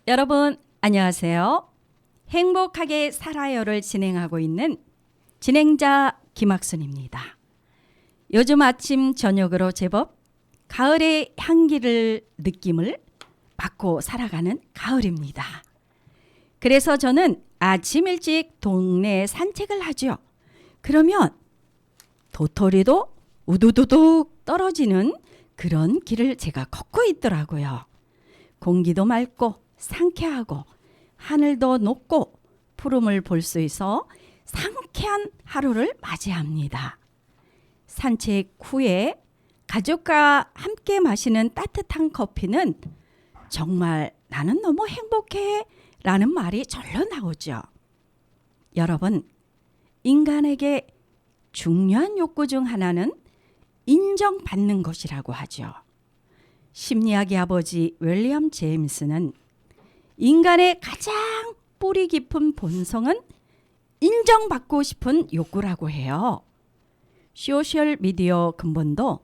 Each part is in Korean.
여러분 안녕하세요. 행복하게 살아요를 진행하고 있는 진행자 김학순입니다. 요즘 아침 저녁으로 제법 가을의 향기를 느낌을 받고 살아가는 가을입니다. 그래서 저는 아침 일찍 동네 산책을 하죠. 그러면 도토리도 우두두둑 떨어지는 그런 길을 제가 걷고 있더라고요. 공기도 맑고 상쾌하고 하늘도 높고 푸름을 볼 수 있어 상쾌한 하루를 맞이합니다. 산책 후에 가족과 함께 마시는 따뜻한 커피는 정말 나는 너무 행복해 라는 말이 절로 나오죠. 여러분, 인간에게 중요한 욕구 중 하나는 인정받는 것이라고 하죠. 심리학의 아버지 윌리엄 제임스는 인간의 가장 뿌리 깊은 본성은 인정받고 싶은 욕구라고 해요. 소셜미디어 근본도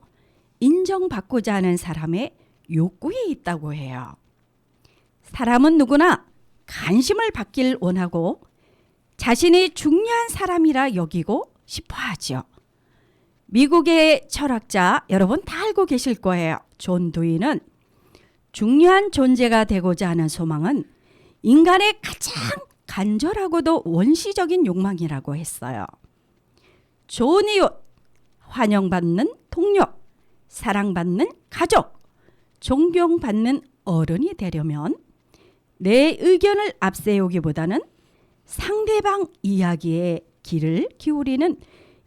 인정받고자 하는 사람의 욕구에 있다고 해요. 사람은 누구나 관심을 받길 원하고 자신이 중요한 사람이라 여기고 싶어 하죠. 미국의 철학자 여러분 다 알고 계실 거예요. 존 두이는 중요한 존재가 되고자 하는 소망은 인간의 가장 간절하고도 원시적인 욕망이라고 했어요. 좋은 이웃, 환영받는 동료, 사랑받는 가족, 존경받는 어른이 되려면 내 의견을 앞세우기보다는 상대방 이야기에 귀를 기울이는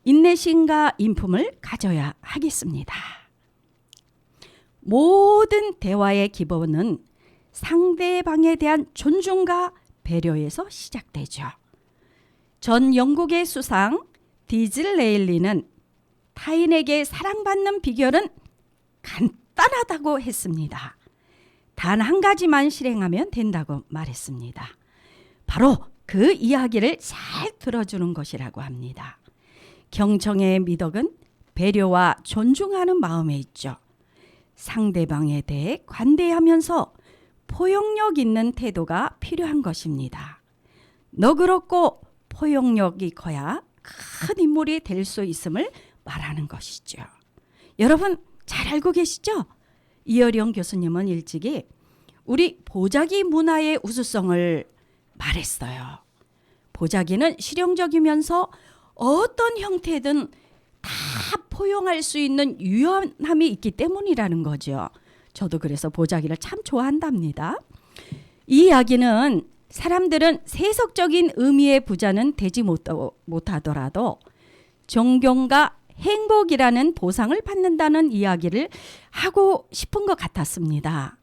인내심과 인품을 가져야 하겠습니다. 모든 대화의 기본은 상대방에 대한 존중과 배려에서 시작되죠. 전 영국의 수상 디즐레일리는 타인에게 사랑받는 비결은 간단하다고 했습니다. 단 한 가지만 실행하면 된다고 말했습니다. 바로 그 이야기를 잘 들어주는 것이라고 합니다. 경청의 미덕은 배려와 존중하는 마음에 있죠. 상대방에 대해 관대하면서 포용력 있는 태도가 필요한 것입니다. 너그럽고 포용력이 커야 큰 인물이 될 수 있음을 말하는 것이죠. 여러분 잘 알고 계시죠? 이어령 교수님은 일찍이 우리 보자기 문화의 우수성을 말했어요. 보자기는 실용적이면서 어떤 형태든 다 포용할 수 있는 유연함이 있기 때문이라는 거죠. 저도 그래서 보자기를 참 좋아한답니다. 이 이야기는 사람들은 세속적인 의미의 부자는 되지 못하더라도 존경과 행복이라는 보상을 받는다는 이야기를 하고 싶은 것 같았습니다.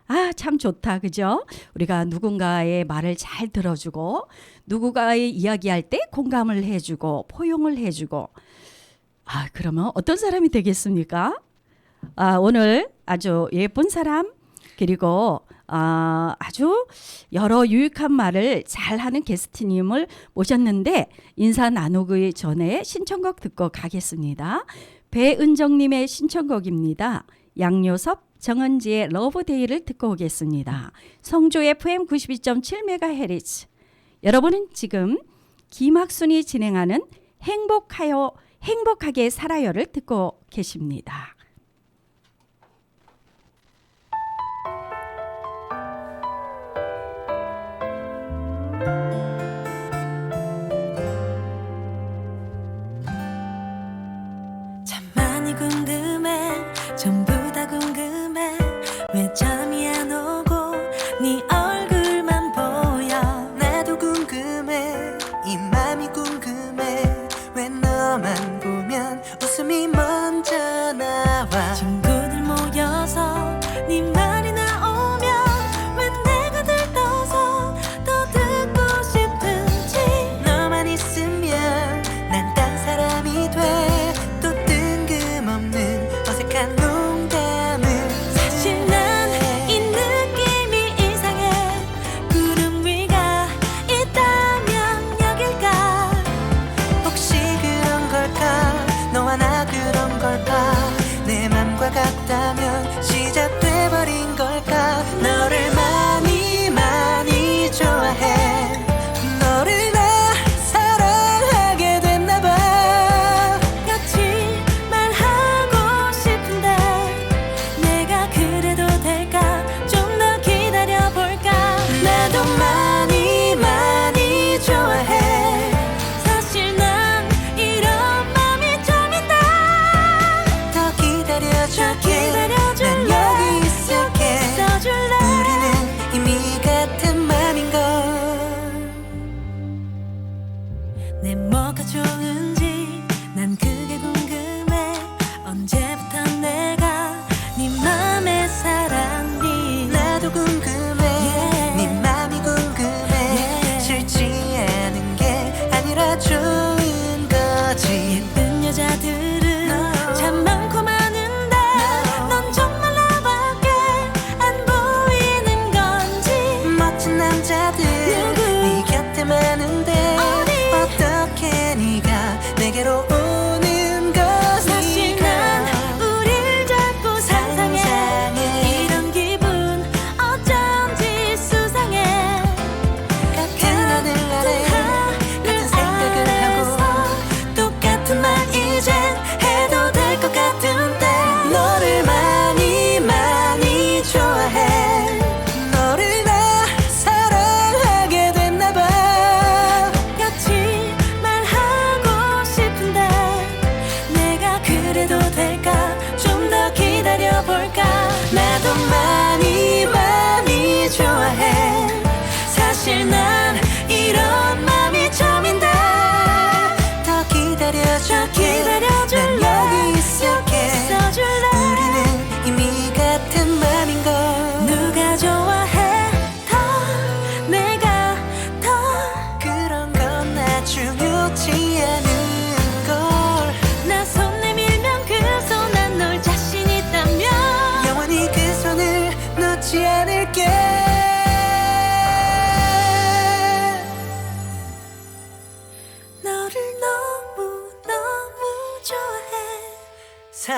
아, 참 좋다. 그죠? 우리가 누군가의 말을 잘 들어주고 누군가의 이야기할 때 공감을 해주고 포용을 해주고 그러면 어떤 사람이 되겠습니까? 오늘 아주 예쁜 사람 그리고 아주 여러 유익한 말을 잘하는 게스트님을 모셨는데 인사 나누기 전에 신청곡 듣고 가겠습니다. 배은정님의 신청곡입니다. 양요섭 정은지의 러브데이를 듣고 오겠습니다. 성조 FM 92.7MHz. 여러분은 지금 김학순이 진행하는 행복하게 살아요를 듣고 계십니다. 참 많이 궁금해 전부 다 궁금해 왜 잠이 안 오고 네 얼굴만 보여 나도 궁금해 이 맘이 궁금해 왜 너만 보면 웃음이 먼저 나와 친구들 모여서 네 말이 나오면 왜 내가 들떠서 더 듣고 싶은지 너만 있으면 난 딴 사람이 돼 또 뜬금없는 어색한 농담을 사실 난 이 느낌이 이상해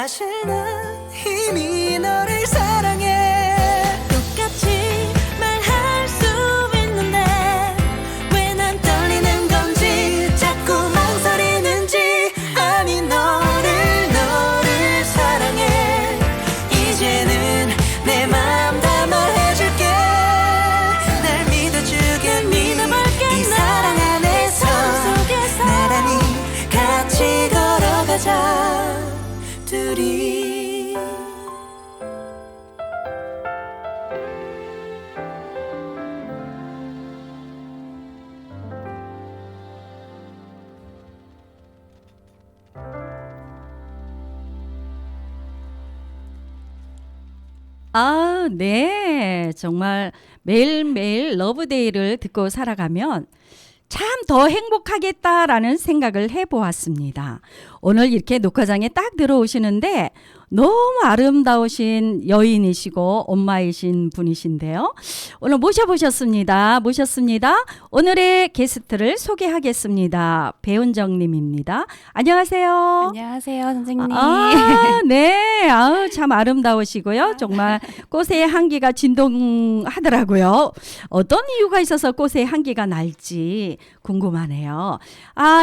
사실 난 이미 너를 사랑해. 똑같이 말할 수 있는데 왜 난 떨리는 건지 자꾸 망설이는지. 아니 너를 사랑해. 이제는 내 맘 다 말해줄게. 날 믿어주게 믿어볼게. 이 사랑 안에서 나란히 같이 걸어가자 둘이. 아, 네. 정말 매일매일 러브데이를 듣고 살아가면 참 더 행복하겠다라는 생각을 해보았습니다. 오늘 이렇게 녹화장에 딱 들어오시는데 너무 아름다우신 여인이시고 엄마이신 분이신데요. 오늘 모셨습니다. 오늘의 게스트를 소개하겠습니다. 배은정님입니다. 안녕하세요. 안녕하세요, 선생님. 네. 참 아름다우시고요. 정말 꽃의 향기가 진동하더라고요. 어떤 이유가 있어서 꽃의 향기가 날지 궁금하네요.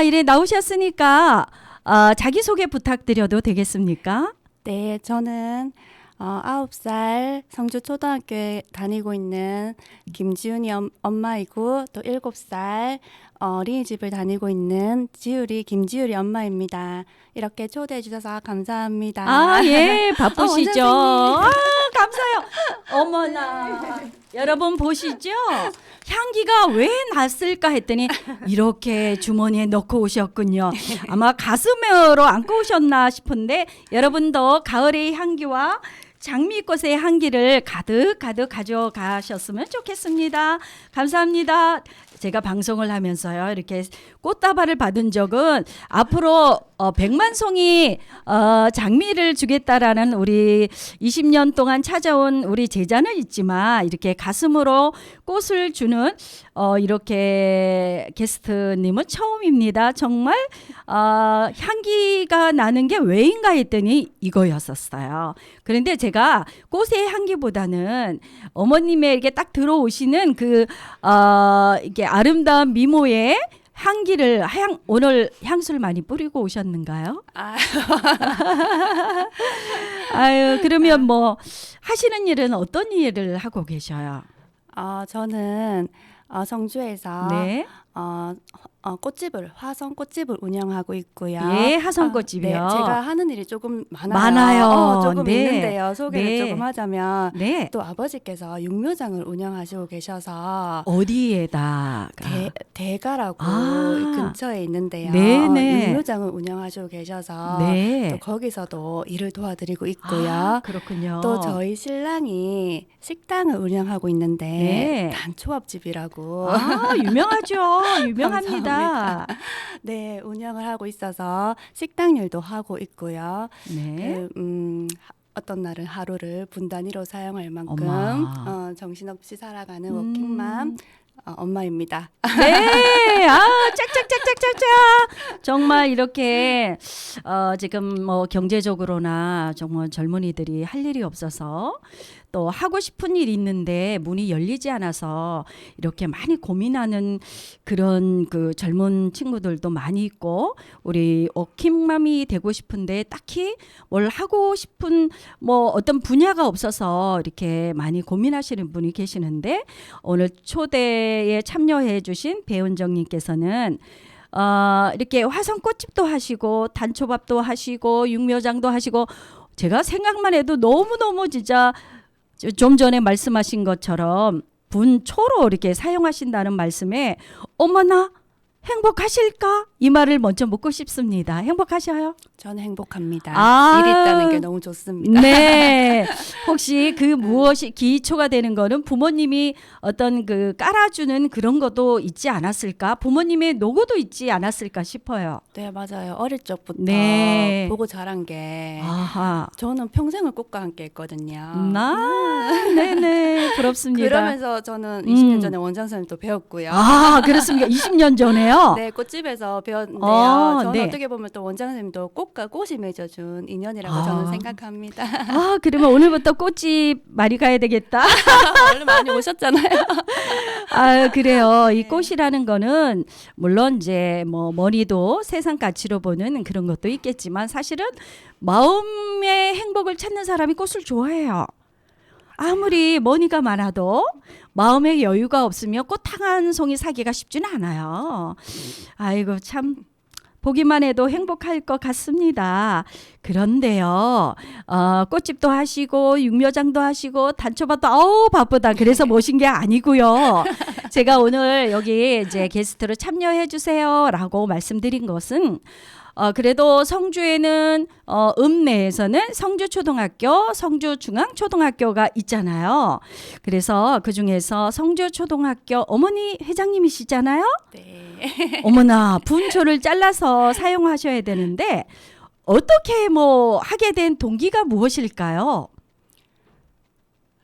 이래 나오셨으니까 자기소개 부탁드려도 되겠습니까? 네, 저는 9살 성주초등학교에 다니고 있는 김지훈이 엄마이고 또 7살 어린이집을 다니고 있는 김지율이 엄마입니다. 이렇게 초대해 주셔서 감사합니다. 예, 바쁘시죠? 선생님. 감사해요. 어머나. 여러분 보시죠? 향기가 왜 났을까 했더니 이렇게 주머니에 넣고 오셨군요. 아마 가슴으로 안고 오셨나 싶은데 여러분도 가을의 향기와 장미꽃의 향기를 가득 가져가셨으면 좋겠습니다. 감사합니다. 제가 방송을 하면서요, 이렇게 꽃다발을 받은 적은 앞으로 100만 송이 장미를 주겠다라는 우리 20년 동안 찾아온 우리 제자는 있지만 이렇게 가슴으로 꽃을 주는 이렇게 게스트님은 처음입니다. 정말 향기가 나는 게 왜인가 했더니 이거였었어요. 그런데 제가 꽃의 향기보다는 어머님의 이렇게 딱 들어오시는 이게 아름다운 미모의 향기를 오늘 향수를 많이 뿌리고 오셨는가요? 아유, 그러면 뭐 하시는 일은 어떤 일을 하고 계셔요? 저는 성주에서 네. 화성 꽃집을 운영하고 있고요. 예, 화성 꽃집이요. 네, 제가 하는 일이 조금 많아요. 조금 네. 있는데요. 소개를 조금 하자면 네. 또 아버지께서 육묘장을 운영하시고 계셔서 어디에다가? 대가라고 근처에 있는데요. 네네. 육묘장을 운영하시고 계셔서 네. 또 거기서도 일을 도와드리고 있고요. 그렇군요. 또 저희 신랑이 식당을 운영하고 있는데 네. 단초밥집이라고 유명하죠. 유명합니다. 네, 운영을 하고 있어서 식당 일도 하고 있고요. 네. 어떤 날은 하루를 분단위로 사용할 만큼 어마. 정신없이 살아가는 워킹맘 엄마입니다. 네, 짝짝짝짝짝짝. 정말 이렇게 지금 뭐 경제적으로나 정말 젊은이들이 할 일이 없어서 또 하고 싶은 일이 있는데 문이 열리지 않아서 이렇게 많이 고민하는 그런 그 젊은 친구들도 많이 있고, 우리 워킹맘이 되고 싶은데 딱히 뭘 하고 싶은 뭐 어떤 분야가 없어서 이렇게 많이 고민하시는 분이 계시는데, 오늘 초대에 참여해 주신 배은정님께서는 이렇게 화성 꽃집도 하시고 단초밥도 하시고 육묘장도 하시고, 제가 생각만 해도 너무너무 진짜 좀 전에 말씀하신 것처럼 분초로 이렇게 사용하신다는 말씀에 어머나 행복하실까? 이 말을 먼저 묻고 싶습니다. 행복하셔요? 저는 행복합니다. 아, 일이 있다는 게 너무 좋습니다. 네. 혹시 그 무엇이 기초가 되는 거는 부모님이 어떤 그 깔아주는 그런 것도 있지 않았을까? 부모님의 노고도 있지 않았을까 싶어요. 네, 맞아요. 어릴 적부터 네. 보고 자란 게 아하. 저는 평생을 꽃과 함께 했거든요. 네네. 부럽습니다. 그러면서 저는 20년 전에 원장 선생님도 배웠고요. 그렇습니까? 20년 전에요? 네, 꽃집에서 배웠는데요. 저는 네. 어떻게 보면 또 원장 선생님도 꽃 꽃과 꽃이 맺어준 인연이라고 아. 저는 생각합니다. 아, 그러면 오늘부터 꽃집 많이 가야 되겠다. 얼른 많이 오셨잖아요. 아, 그래요. 네. 이 꽃이라는 거는 물론 이제 뭐 머니도 세상 가치로 보는 그런 것도 있겠지만 사실은 마음의 행복을 찾는 사람이 꽃을 좋아해요. 아무리 머니가 많아도 마음의 여유가 없으면 꽃 한 송이 사기가 쉽지는 않아요. 아이고 참 보기만 해도 행복할 것 같습니다. 그런데요, 꽃집도 하시고 육묘장도 하시고 단초밭도 아우 바쁘다. 그래서 모신 게 아니고요. 제가 오늘 여기 이제 게스트로 참여해 주세요라고 말씀드린 것은 그래도 성주에는 읍내에서는 성주초등학교, 성주중앙초등학교가 있잖아요. 그래서 그 중에서 성주초등학교 어머니 회장님이시잖아요. 네. 어머나 분초를 잘라서 사용하셔야 되는데 어떻게 뭐 하게 된 동기가 무엇일까요?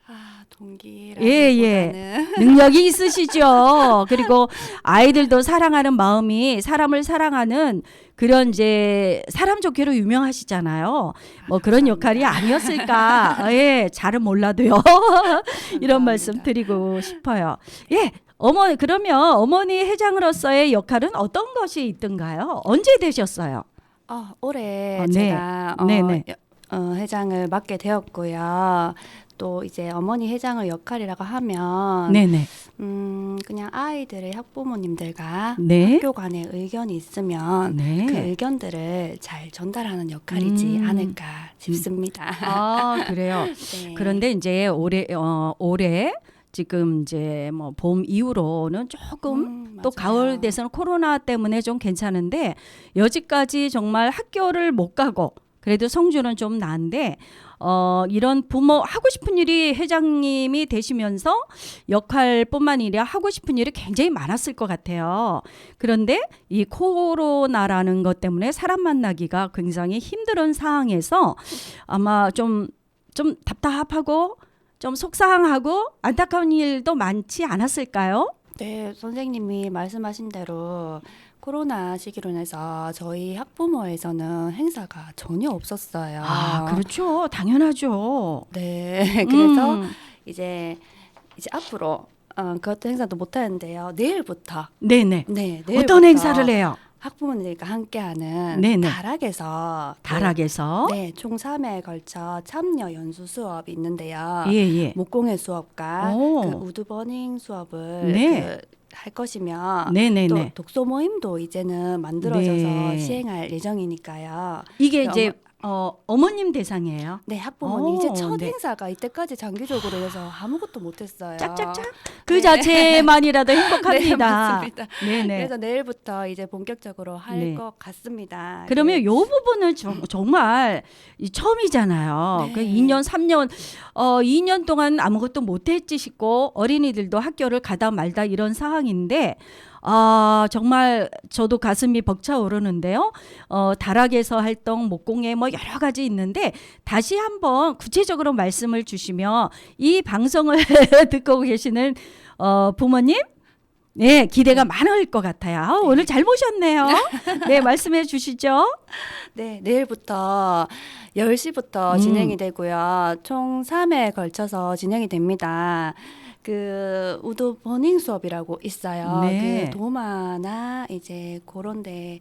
아, 예. 동기라기보다는 능력이 있으시죠. 그리고 아이들도 사랑하는 마음이 사람을 사랑하는 그런 이제 사람 좋게로 유명하시잖아요. 뭐 그런 역할이 아니었을까. 예, 잘은 몰라도요. 이런 말씀 드리고 싶어요. 예. 그러면 어머니 회장으로서의 역할은 어떤 것이 있던가요? 언제 되셨어요? 올해 네. 제가 네네. 회장을 맡게 되었고요. 또 이제 어머니 회장의 역할이라고 하면 네네. 그냥 아이들의 학부모님들과 네. 학교 간에 의견이 있으면 네. 그 의견들을 잘 전달하는 역할이지 않을까 싶습니다. 아, 그래요. 네. 그런데 이제 올해 지금 이제 뭐 봄 이후로는 조금 또 맞아요. 가을 돼서는 코로나 때문에 좀 괜찮은데 여지까지 정말 학교를 못 가고 그래도 성주는 좀 나은데 이런 부모 하고 싶은 일이 회장님이 되시면서 역할뿐만 아니라 하고 싶은 일이 굉장히 많았을 것 같아요. 그런데 이 코로나라는 것 때문에 사람 만나기가 굉장히 힘든 상황에서 아마 좀 답답하고 좀 속상하고 안타까운 일도 많지 않았을까요? 네, 선생님이 말씀하신 대로 코로나 시기로 인해서 저희 학부모에서는 행사가 전혀 없었어요. 아, 그렇죠. 당연하죠. 네, 그래서 음. 이제 앞으로 그것도 행사도 못 하는데요. 내일부터 네네. 네, 어떤 내일부터 행사를 해요? 학부모님들과 함께하는 네네. 다락에서 다락에서. 네, 총 3회에 걸쳐 참여 연수 수업이 있는데요. 예. 목공예 수업과 오. 그 우드버닝 수업을 네. 할 것이며 네네네. 또 독서 모임도 이제는 만들어져서 네. 시행할 예정이니까요. 이게 그 이제 어머님 대상이에요. 네, 학부모님 이제 첫 네. 행사가 이때까지 장기적으로 해서 아무것도 못했어요. 짝짝짝. 그 네. 자체만이라도 행복합니다. 네, 맞습니다. 네네. 그래서 내일부터 이제 본격적으로 할 네. 것 같습니다. 그러면 요 부분은 정말 처음이잖아요. 네. 그 2년, 3년, 2년 동안 아무것도 못했지 싶고 어린이들도 학교를 가다 말다 이런 상황인데 정말 저도 가슴이 벅차오르는데요. 다락에서 활동, 목공예 뭐 여러 가지 있는데 다시 한번 구체적으로 말씀을 주시면 이 방송을 듣고 계시는 부모님 네, 기대가 많을 것 같아요. 오늘 잘 모셨네요. 네, 말씀해 주시죠. 네, 내일부터 10시부터 진행이 되고요. 총 3회에 걸쳐서 진행이 됩니다. 그 우드 버닝 수업이라고 있어요. 네. 그 도마나 이제 그런데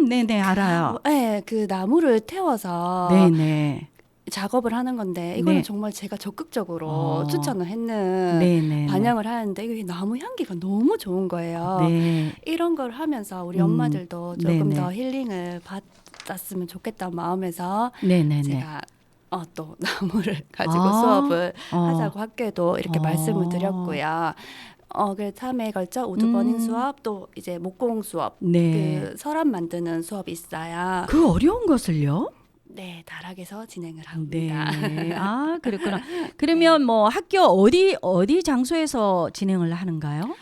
네네, 알아요. 네, 그 나무를 태워서 네네. 작업을 하는 건데 이거는 네. 정말 제가 적극적으로 추천을 했는 네네. 반영을 하는데 이게 나무 향기가 너무 좋은 거예요. 네. 이런 걸 하면서 우리 엄마들도 조금 네네. 더 힐링을 받았으면 좋겠다는 마음에서 네네네. 제가 또 나무를 가지고 아, 수업을 하자고 학교에도 이렇게 말씀을 드렸고요. 그래서 3회에 걸쳐 우드버닝 수업 또 이제 목공 수업 네. 그 서랍 만드는 수업이 있어요. 그 어려운 것을요? 네, 다락에서 진행을 네. 합니다. 아, 그렇구나. 그러면 뭐 학교 어디 장소에서 진행을 하는가요?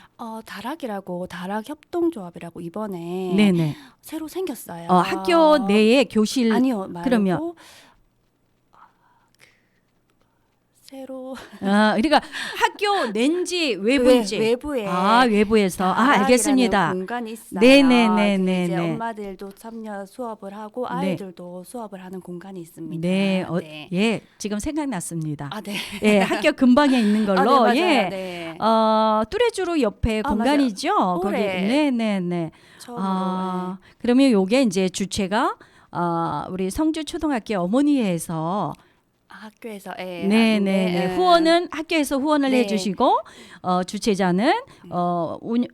다락이라고 다락 협동조합이라고 이번에 네네. 새로 생겼어요. 학교 내에 교실 아니요, 말고 그러면 새로 그러니까 학교 낸지 외부인지. 외부에 외부에서. 알겠습니다. 공간이 있어요. 네네네네네. 이제 엄마들도 참여 수업을 하고 네. 아이들도 수업을 하는 공간이 있습니다. 네, 네. 예, 지금 생각났습니다. 네. 예, 학교 근방에 있는 걸로. 네, 맞아요. 예. 네. 뚜레쥬르 옆에 공간이죠. 거기. 올해 네네네. 처음으로 그러면 요게 이제 주체가 우리 성주초등학교 어머니회에서 학교에서 네네네. 후원은 학교에서 후원을 네. 해주시고 주최자는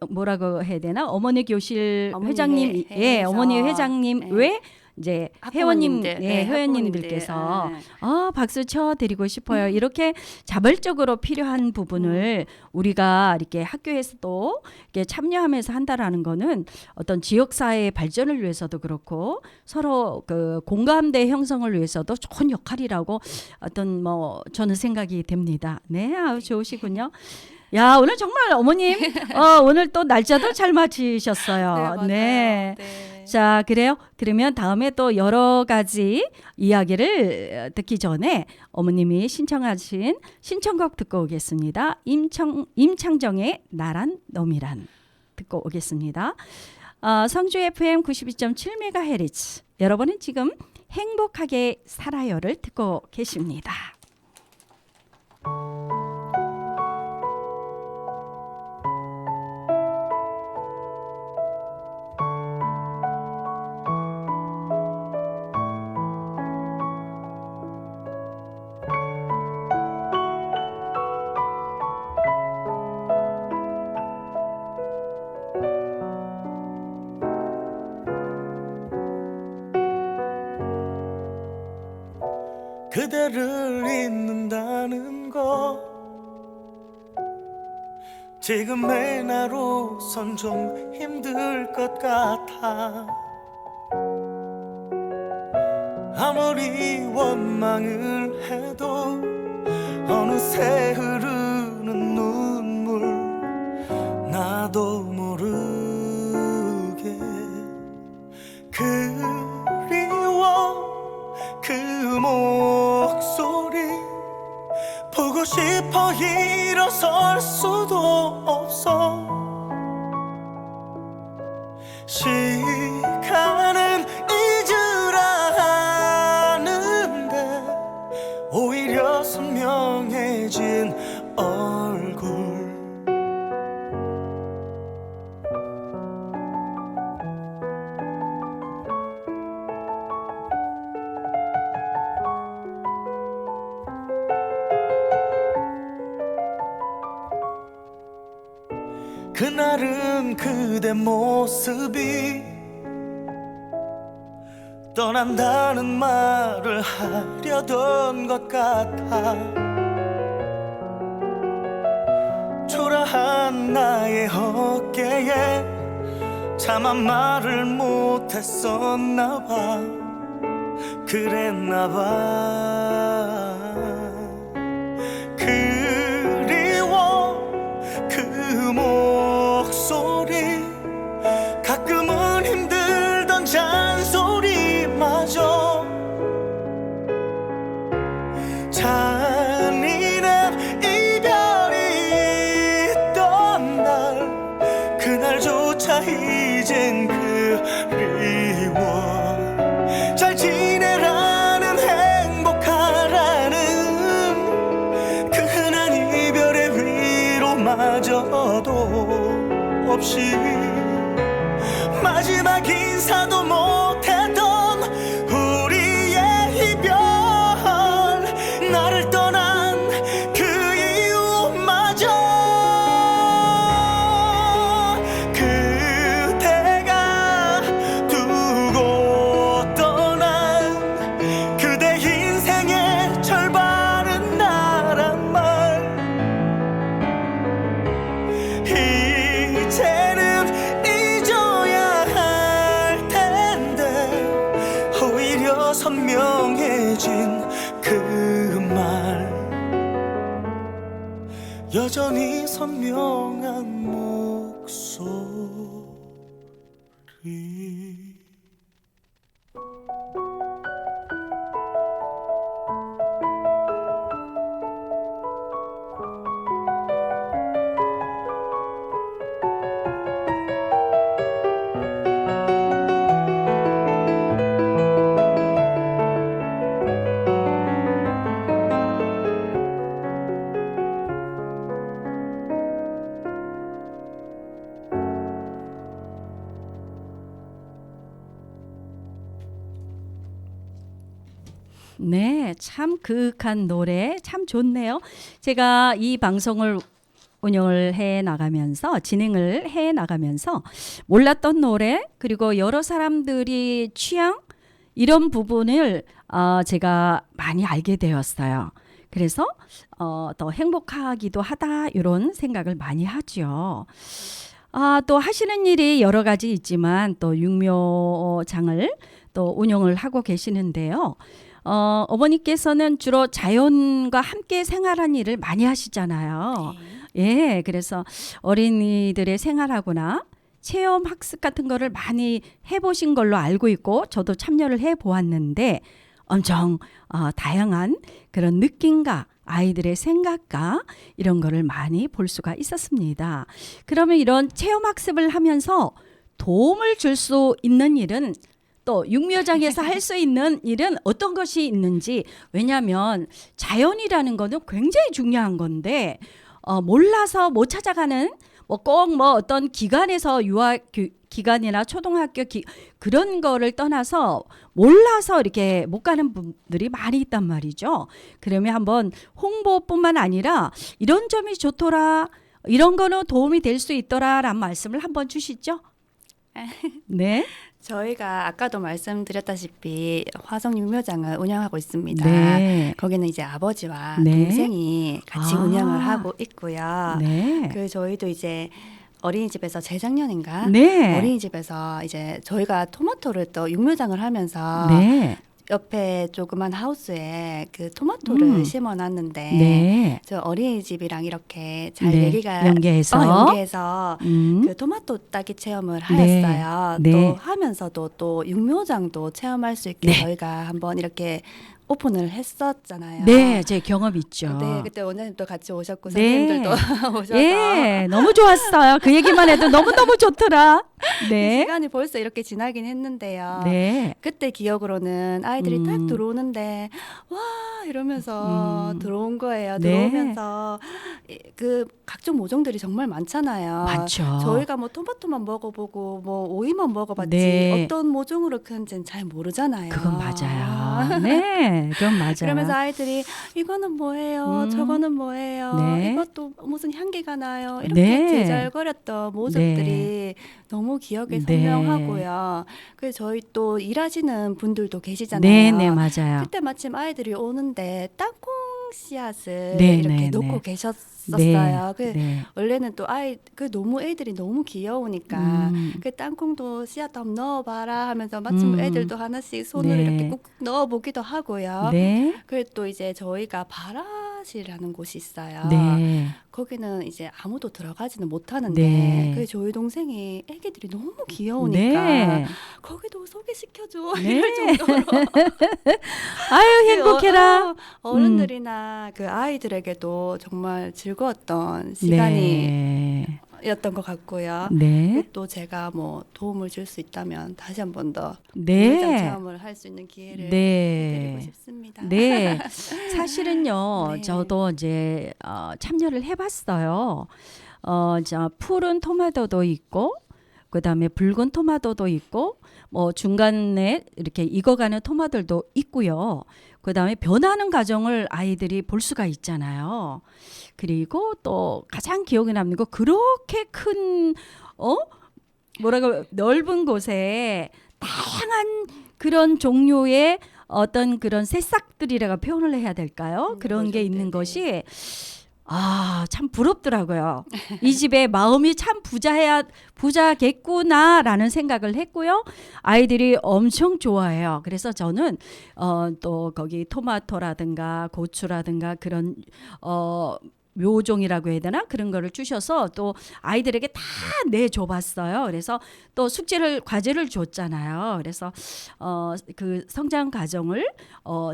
뭐라고 해야 되나 어머니 교실 어머니 회장님 회에서. 어머니 회장님 네. 외 이제 회원님 학부모님들, 네, 회원님들께서 학부모님들. 박수 쳐 드리고 싶어요. 이렇게 자발적으로 필요한 부분을 우리가 이렇게 학교에서도 이렇게 참여하면서 한다라는 거는 어떤 지역 사회의 발전을 위해서도 그렇고 서로 그 공감대 형성을 위해서도 좋은 역할이라고 어떤 저는 생각이 됩니다. 네, 좋으시군요. 야, 오늘 정말 어머님 오늘 또 날짜도 잘 맞추셨어요. 맞아요. 네. 네. 자, 그래요. 그러면 다음에 또 여러 가지 이야기를 듣기 전에 어머님이 신청하신 신청곡 듣고 오겠습니다. 임창정의 나란 놈이란 듣고 오겠습니다. 성주 FM 92.7MHz 여러분은 지금 행복하게 살아요를 듣고 계십니다. 그대를 잊는다는 거 지금의 나로선 좀 힘들 것 같아. 아무리 원망을 해도 어느새 흐르는 눈물 나도 모르게 그리워 그 목소리 보고 싶어 일어설 수도 없어. 시간은 잊으라 하는데 오히려 선명해진 얼굴. 그날은 그대 모습이 떠난다는 말을 하려던 것 같아. 초라한 나의 어깨에 차마 말을 못했었나 봐. 그랬나 봐. 그리워 그 목소리 가끔은 힘들던 잔소리마저 잔인한 이별이 있던 날 그날조차 이젠 그리워. 잘 지내라는 행복하라는 그 흔한 이별의 위로마저도 없이 마지막 인사도 못했던 우리의 이별 나를 떠난 그 이유마저 그대가 두고 떠난 그대 인생의 절반은 나란 말. 이제는 잊어야 할 텐데 오히려 선명해진 그 말. 여전히 선명한 목소리. 네, 참 그윽한 노래 참 좋네요. 제가 이 방송을 운영을 해 나가면서 진행을 해 나가면서 몰랐던 노래 그리고 여러 사람들이 취향 이런 부분을 제가 많이 알게 되었어요. 그래서 더 행복하기도 하다 이런 생각을 많이 하죠. 또 하시는 일이 여러 가지 있지만 또 육묘장을 또 운영을 하고 계시는데요. 어머니께서는 주로 자연과 함께 생활한 일을 많이 하시잖아요. 예, 그래서 어린이들의 생활하거나 체험 학습 같은 거를 많이 해보신 걸로 알고 있고 저도 참여를 해보았는데 엄청 다양한 그런 느낌과 아이들의 생각과 이런 거를 많이 볼 수가 있었습니다. 그러면 이런 체험 학습을 하면서 도움을 줄 수 있는 일은 또 육묘장에서 할 수 있는 일은 어떤 것이 있는지 왜냐하면 자연이라는 거는 굉장히 중요한 건데 몰라서 못 찾아가는 꼭 어떤 기관에서 유학 기관이나 초등학교 그런 거를 떠나서 몰라서 이렇게 못 가는 분들이 많이 있단 말이죠. 그러면 한번 홍보뿐만 아니라 이런 점이 좋더라, 이런 거는 도움이 될 수 있더라라는 말씀을 한번 주시죠. 네. 저희가 아까도 말씀드렸다시피 화성 육묘장을 운영하고 있습니다. 네. 거기는 이제 아버지와 네. 동생이 같이 운영을 하고 있고요. 네. 그 저희도 이제 어린이집에서 재작년인가 네. 어린이집에서 이제 저희가 토마토를 또 육묘장을 하면서 네. 옆에 조그만 하우스에 그 토마토를 심어놨는데 네. 저 어린이집이랑 이렇게 잘 네. 얘기가 연계해서 그 토마토 따기 체험을 네. 하였어요. 네. 또 하면서도 또 육묘장도 체험할 수 있게 네. 저희가 한번 이렇게 오픈을 했었잖아요. 네, 제 경험 있죠. 네, 그때 원장님도 같이 오셨고 네. 선생님들도 오셔서 예, 너무 좋았어요. 그 얘기만 해도 너무너무 좋더라. 네. 시간이 벌써 이렇게 지나긴 했는데요. 네. 그때 기억으로는 아이들이 딱 들어오는데 와 이러면서 들어온 거예요. 네. 들어오면서 그 각종 모종들이 정말 많잖아요. 많죠. 저희가 뭐 토마토만 먹어보고 뭐 오이만 먹어봤지 네. 어떤 모종으로 큰지는 잘 모르잖아요. 그건 맞아요. 네, 그건 맞아요. 그러면서 아이들이 이거는 뭐예요? 저거는 뭐예요? 네. 이것도 무슨 향기가 나요? 이렇게 네. 제잘거렸던 모습들이 너무 기억에 네. 선명하고요. 그래서 저희 또 일하시는 분들도 계시잖아요. 네, 네, 맞아요. 그때 마침 아이들이 오는데 땅콩 씨앗을 네, 이렇게 네, 놓고 네. 계셨었어요. 그 네. 원래는 또 너무 애들이 너무 귀여우니까 그 땅콩도 씨앗 한번 넣어봐라 하면서 마침 애들도 하나씩 손을 네. 이렇게 꾹 넣어보기도 하고요. 네. 그리고 또 이제 저희가 바라시라는 곳이 있어요. 네. 거기는 이제 아무도 들어가지는 못하는데 네. 그 저희 동생이 애기들이 너무 귀여우니까 네. 거기도 소개시켜줘 네. 이럴 정도로 아유, 행복해라. 어른들이나 그 아이들에게도 정말 즐거웠던 시간이었던 것 같고요. 네. 또 제가 뭐 도움을 줄 수 있다면 다시 한 번 더 네. 현장 체험을 할 수 있는 기회를 네. 드리고 싶습니다. 네, 사실은요, 네. 저도 이제 참여를 해봤어요. 푸른 토마토도 있고, 그 다음에 붉은 토마토도 있고, 뭐 중간에 이렇게 익어가는 토마토도 있고요. 그 다음에 변하는 과정을 아이들이 볼 수가 있잖아요. 그리고 또 가장 기억에 남는 거 그렇게 큰 넓은 곳에 다양한 그런 종류의 어떤 그런 새싹들이라고 표현을 해야 될까요? 그런 게 있는 네네. 것이 참 부럽더라고요. 이 집에 마음이 참 부자겠구나라는 생각을 했고요. 아이들이 엄청 좋아해요. 그래서 저는 또 거기 토마토라든가 고추라든가 그런 묘종이라고 해야 되나 그런 거를 주셔서 또 아이들에게 다 내줘봤어요. 그래서 또 과제를 줬잖아요. 그래서 그 성장 과정을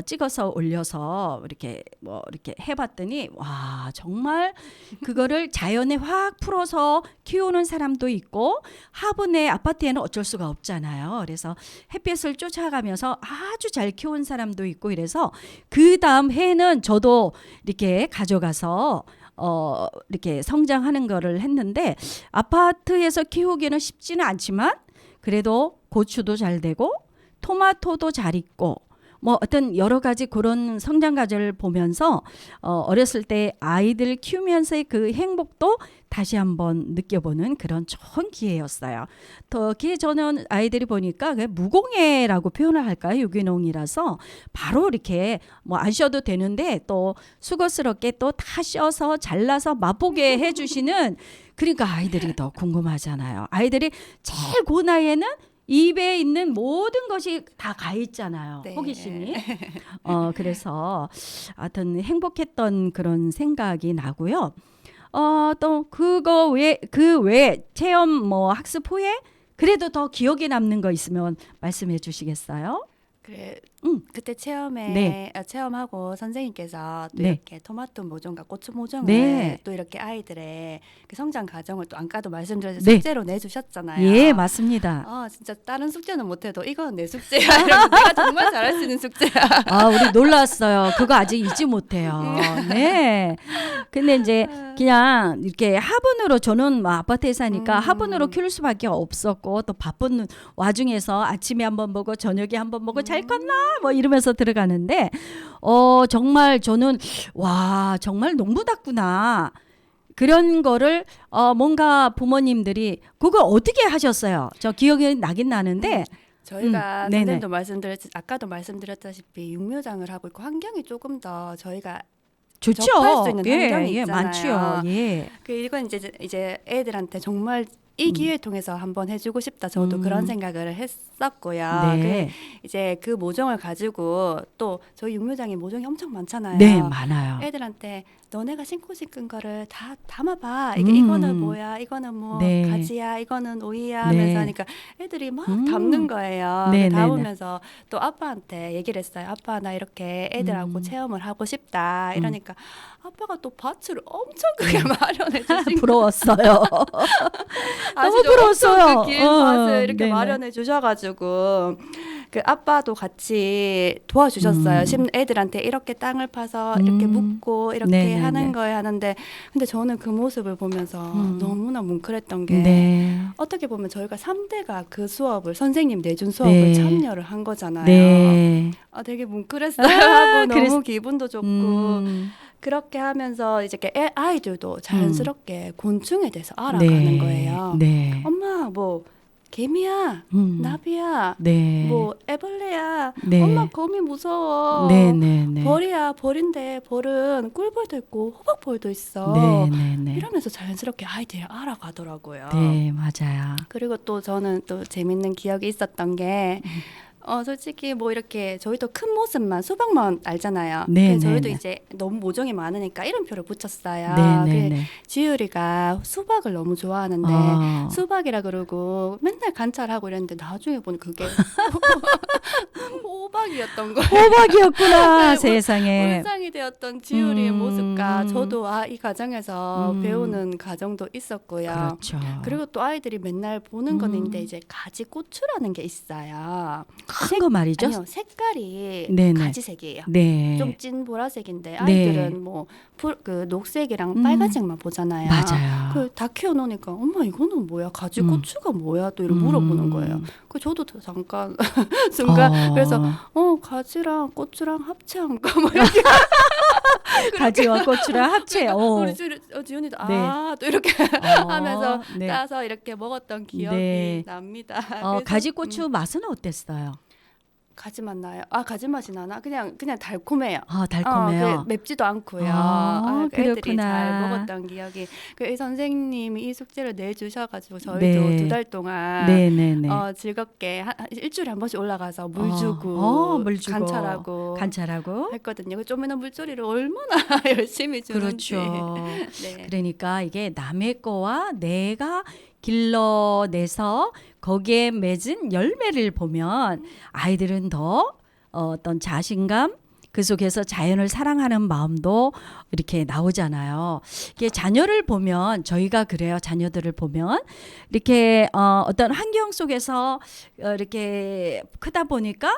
찍어서 올려서 이렇게 해봤더니 와 정말 그거를 자연에 확 풀어서 키우는 사람도 있고 화분에 아파트에는 어쩔 수가 없잖아요. 그래서 햇빛을 쫓아가면서 아주 잘 키운 사람도 있고 이래서 그 다음 해는 저도 이렇게 가져가서 이렇게 성장하는 거를 했는데 아파트에서 키우기는 쉽지는 않지만 그래도 고추도 잘 되고 토마토도 잘 익고 뭐 어떤 여러 가지 그런 성장 과정을 보면서 어렸을 때 아이들 키우면서의 그 행복도 다시 한번 느껴보는 그런 좋은 기회였어요. 특히 저는 아이들이 보니까 무공해라고 표현을 할까요? 유기농이라서 바로 이렇게 뭐 안 쉬어도 되는데 또 수고스럽게 또 다 씌어서 잘라서 맛보게 해주시는 그러니까 아이들이 더 궁금하잖아요. 아이들이 제일 그 나이에는 입에 있는 모든 것이 다 가 있잖아요. 네. 호기심이. 그래서 하여튼 행복했던 그런 생각이 나고요. 또 그거 그 외에 체험 뭐 학습 후에 그래도 더 기억에 남는 거 있으면 말씀해 주시겠어요? 그래 그때 네. 체험하고 선생님께서 또 네. 이렇게 토마토 모종과 고추 모종을 네. 또 이렇게 아이들의 그 성장 과정을 또 아까도 말씀드렸듯이 네. 숙제로 내주셨잖아요. 예, 맞습니다. 진짜 다른 숙제는 못해도 이건 내 숙제야. 이러면서 내가 정말 잘할 수 있는 숙제야. 우리 놀랐어요. 그거 아직 잊지 못해요. 네. 근데 이제 그냥 이렇게 화분으로 저는 뭐 아파트에 사니까 화분으로 키울 수밖에 없었고 또 바쁜 와중에서 아침에 한번 보고 저녁에 한번 보고 잘 컸나 뭐 이러면서 들어가는데 정말 저는 와 정말 농부답구나. 그런 거를 뭔가 부모님들이 그걸 어떻게 하셨어요? 저 기억이 나긴 나는데 저희가 네네. 선생님도 아까도 말씀드렸다시피 육묘장을 하고 있고 환경이 조금 더 저희가 좋죠. 접할 수 있는 환경이 예, 있잖아요. 많죠. 예. 이건 이제 애들한테 정말 이 기회를 통해서 한번 해주고 싶다. 저도 그런 생각을 했었고요. 네. 이제 그 모종을 가지고 또 저희 육묘장에 모종이 엄청 많잖아요. 네, 많아요. 애들한테 너네가 신고 싶은 거를 다 담아봐. 이거는 뭐야? 이거는 뭐 네. 가지야? 이거는 오이야? 네. 하면서 하니까 애들이 막 담는 거예요. 네, 네, 담으면서 또 아빠한테 얘기를 했어요. 아빠 나 이렇게 애들하고 체험을 하고 싶다. 이러니까 아빠가 또 밭을 엄청 크게 마련해 주신 부러웠어요. 아시죠? 부러웠어요. 엄청 그 긴 밭을 이렇게 네네. 마련해 주셔가지고 그 아빠도 같이 도와주셨어요. 애들한테 이렇게 땅을 파서 이렇게 묻고 이렇게 네네네. 하는 거에 하는데 근데 저는 그 모습을 보면서 너무나 뭉클했던 게 네. 어떻게 보면 저희가 3대가 그 수업을 선생님 내준 수업을 네. 참여를 한 거잖아요. 네. 되게 뭉클했어요. 하고 너무 그랬- 기분도 좋고 음. 그렇게 하면서 이제 아이들도 자연스럽게 곤충에 대해서 알아가는 거예요. 네. 엄마 뭐 개미야, 나비야, 네. 뭐 애벌레야. 네. 엄마 거미 무서워. 네, 네, 네. 벌이야, 벌인데 벌은 꿀벌도 있고 호박벌도 있어. 네, 네, 네. 이러면서 자연스럽게 아이들이 알아가더라고요. 네, 맞아요. 그리고 또 저는 또 재밌는 기억이 있었던 게 솔직히 뭐 이렇게 저희도 큰 모습만 수박만 알잖아요. 네, 그래서 저희도 네, 네. 이제 너무 모종이 많으니까 이름표를 붙였어요. 네, 네, 그래 네. 지율이가 수박을 너무 좋아하는데 수박이라 그러고 맨날 관찰하고 이랬는데 나중에 보니 그게 호박이었던 거예요. 호박이었구나, 네, 세상에. 울상이 되었던 지율이의 모습과 저도 이 과정에서 음. 배우는 과정도 있었고요. 그렇죠. 그리고 또 아이들이 맨날 보는 건 있는데 이제 가지고추라는 게 있어요. 큰 거 말이죠? 아니요, 색깔이 네네. 가지색이에요. 네. 좀 찐 보라색인데 아이들은 뭐 그 녹색이랑 빨간색만 보잖아요. 맞아요. 다 키워놓으니까 엄마 이거는 뭐야? 가지고추가 뭐야? 또 이렇게 물어보는 거예요. 그 저도 잠깐 순간 그래서 가지랑 고추랑 합체한 거 뭐 이렇게 가지와 고추랑 합체. 우리 지훈이도 네. 또 이렇게 하면서 네. 따서 이렇게 먹었던 기억이 네. 납니다. 그래서, 가지고추 맛은 어땠어요? 가지 맛 나요? 가지 맛이 나나? 그냥 달콤해요. 달콤해요. 맵지도 않고요. 애들이 그렇구나. 잘 먹었던 기억이. 이 선생님이 이 숙제를 내주셔가지고 저희도 네. 2달 동안 네네네. 즐겁게 일주일에 한 번씩 올라가서 물 주고, 물 주고 관찰하고 했거든요. 그 쪼매난 물조리를 얼마나 열심히 주는지. 그렇죠. 네. 그러니까 이게 남의 거와 내가 길러내서 거기에 맺은 열매를 보면 아이들은 더 어떤 자신감 그 속에서 자연을 사랑하는 마음도 이렇게 나오잖아요. 이게 자녀를 보면 저희가 그래요. 자녀들을 보면 이렇게 어떤 환경 속에서 이렇게 크다 보니까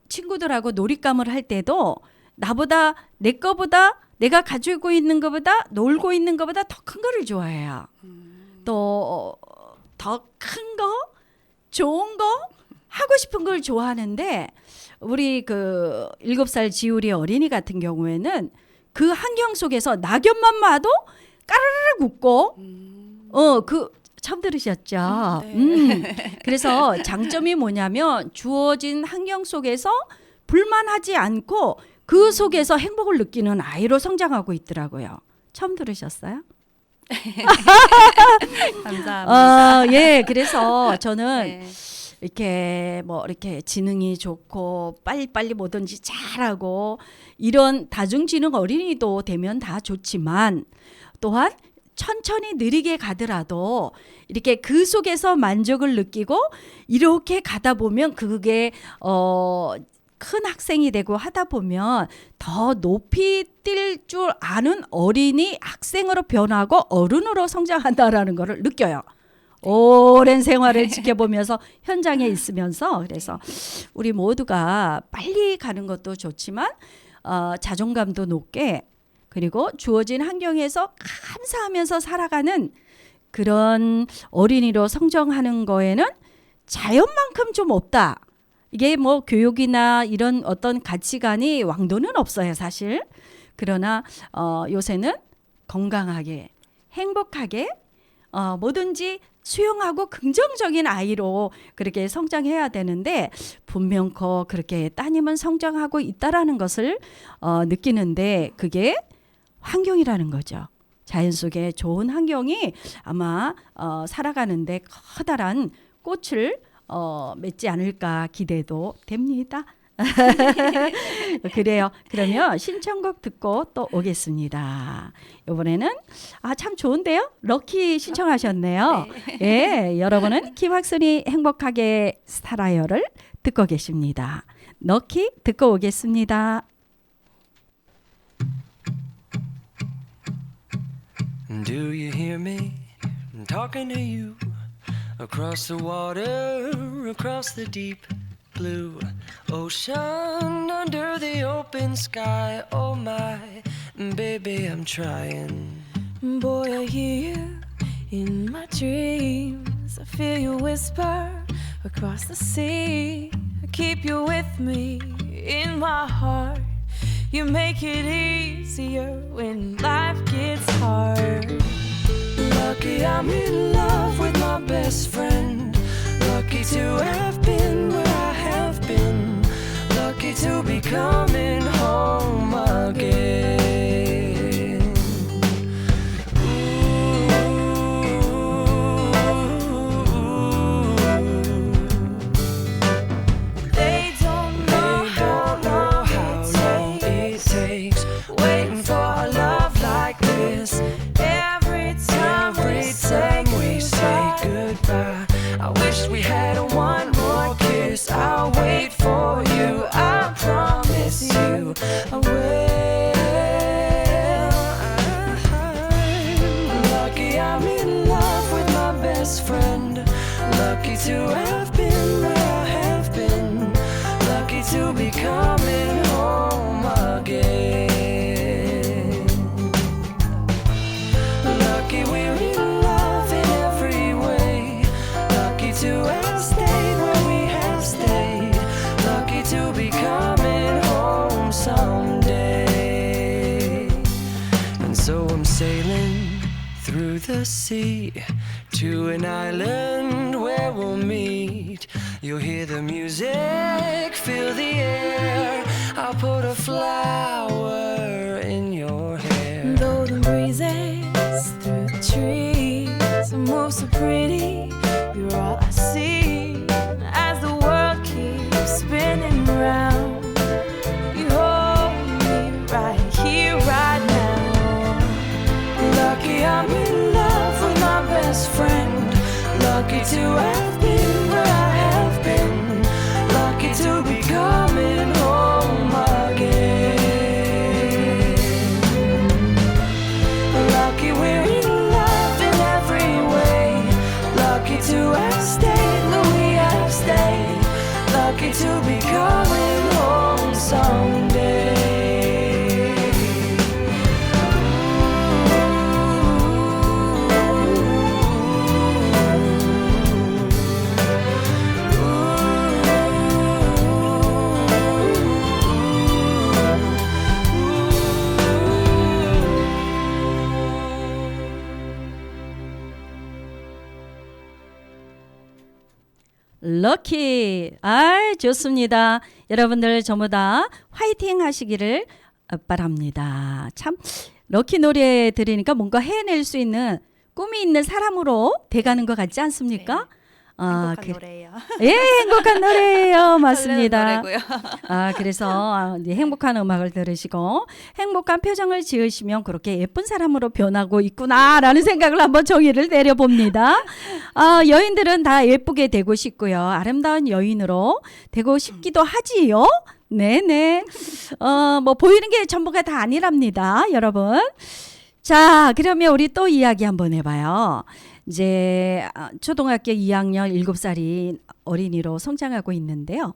친구들하고 놀잇감을 할 때도 나보다 내 거보다 내가 가지고 있는 것보다 놀고 있는 것보다 더 큰 거를 좋아해요. 또 더 큰 거, 좋은 거 하고 하고 싶은 걸 좋아하는데 우리 그 7살 지우리 어린이 같은 경우에는 그 환경 속에서 낙엽만 봐도 까르르 웃고 그 처음 들으셨죠? 네. 그래서 장점이 뭐냐면 주어진 환경 속에서 불만하지 않고 그 속에서 행복을 느끼는 아이로 성장하고 있더라고요. 처음 들으셨어요? 감사합니다. 예, 그래서 저는 네. 이렇게 지능이 좋고 빨리빨리 뭐든지 잘하고 이런 다중지능 어린이도 되면 다 좋지만 또한 천천히 느리게 가더라도 이렇게 그 속에서 만족을 느끼고 이렇게 가다 보면 그게 큰 학생이 되고 하다 보면 더 높이 뛸 줄 아는 어린이 학생으로 변하고 어른으로 성장한다라는 것을 느껴요. 오랜 생활을 지켜보면서 현장에 있으면서 그래서 우리 모두가 빨리 가는 것도 좋지만 자존감도 높게 그리고 주어진 환경에서 감사하면서 살아가는 그런 어린이로 성장하는 거에는 자연만큼 좀 없다. 이게 뭐 교육이나 이런 어떤 가치관이 왕도는 없어요, 사실. 그러나 요새는 건강하게, 행복하게 뭐든지 수용하고 긍정적인 아이로 그렇게 성장해야 되는데 분명코 그렇게 따님은 성장하고 있다라는 것을 느끼는데 그게 환경이라는 거죠. 자연 속에 좋은 환경이 아마 살아가는데 커다란 꽃을 맺지 않을까 기대도 됩니다. 그래요. 그러면 신청곡 듣고 또 오겠습니다. 이번에는 참 좋은데요. 럭키 신청하셨네요. 예, 여러분은 김학순이 행복하게 살아요를 듣고 계십니다. 럭키 듣고 오겠습니다. Do you hear me? I'm talking to you across the water, across the deep blue ocean, under the open sky. Oh my, baby, I'm trying. Boy, I hear you in my dreams. I feel you whisper across the sea. I keep you with me in my heart. You make it easier when life gets hard. Lucky I'm in love with my best friend. Lucky to have been where I have been. Lucky to be coming home again. They don't know how long it takes waiting for a love like this. Every time we say goodbye, I wish we had one more kiss. I'll wait for you, I promise you I will. Lucky I'm in love with my best friend. Lucky to have been where I have been. Lucky to be coming home again. Lucky we're in love in every way. Lucky to have stayed where we have stayed. Lucky to be coming home someday. And so I'm sailing through the sea to an island where we'll meet. You'll hear the music, feel the air. I'll put a flower in your hair. though the breezes through the trees move so pretty. You're all I see as the world keeps spinning round. You hold me right here, right now. Lucky I'm in love with my best friend. Lucky to have been where I have been. Lucky to be coming home again. Lucky we're in love in every way. Lucky to have stayed where we have stayed. Lucky to be coming home someday. 럭키. 아, 좋습니다. 여러분들 전부 다 화이팅 하시기를 바랍니다. 참 럭키 노래 들으니까 뭔가 해낼 수 있는 꿈이 있는 사람으로 돼가는 것 같지 않습니까? 행복한 노래예요. 예, 행복한 노래예요. 맞습니다. 노래고요. 그래서 이제 행복한 음악을 들으시고 행복한 표정을 지으시면 그렇게 예쁜 사람으로 변하고 있구나라는 생각을 한번 정의를 내려봅니다. 여인들은 다 예쁘게 되고 싶고요. 아름다운 여인으로 되고 싶기도 하지요. 네네. 뭐 보이는 게 전부가 다 아니랍니다, 여러분. 자, 그러면 우리 또 이야기 한번 해봐요. 이제 초등학교 2학년 7살이 어린이로 성장하고 있는데요.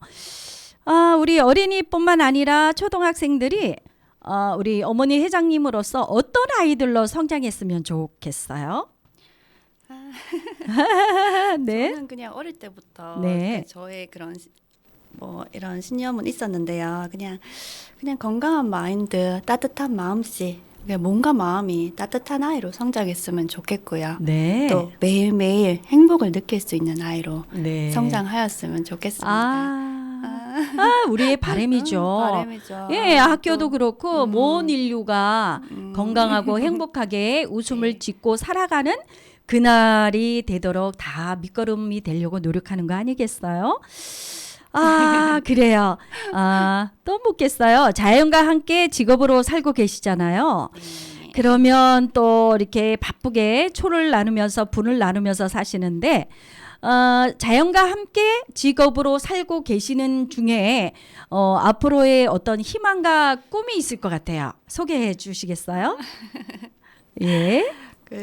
우리 어린이뿐만 아니라 초등학생들이 우리 어머니 회장님으로서 어떤 아이들로 성장했으면 좋겠어요? 네. 저는 그냥 어릴 때부터 네. 저의 그런 뭐 이런 신념은 있었는데요. 그냥 건강한 마인드, 따뜻한 마음씨, 몸과 마음이 따뜻한 아이로 성장했으면 좋겠고요. 네. 또 매일매일 행복을 느낄 수 있는 아이로 네. 성장하였으면 좋겠습니다. 우리의 바람이죠. 바람이죠. 예, 학교도 그렇고 모든 인류가 건강하고 행복하게 웃음을 짓고 살아가는 그날이 되도록 다 밑거름이 되려고 노력하는 거 아니겠어요? 그래요. 또 묻겠어요. 자연과 함께 직업으로 살고 계시잖아요. 그러면 또 이렇게 바쁘게 초를 나누면서 분을 나누면서 사시는데 자연과 함께 직업으로 살고 계시는 중에 앞으로의 어떤 희망과 꿈이 있을 것 같아요. 소개해 주시겠어요? 예.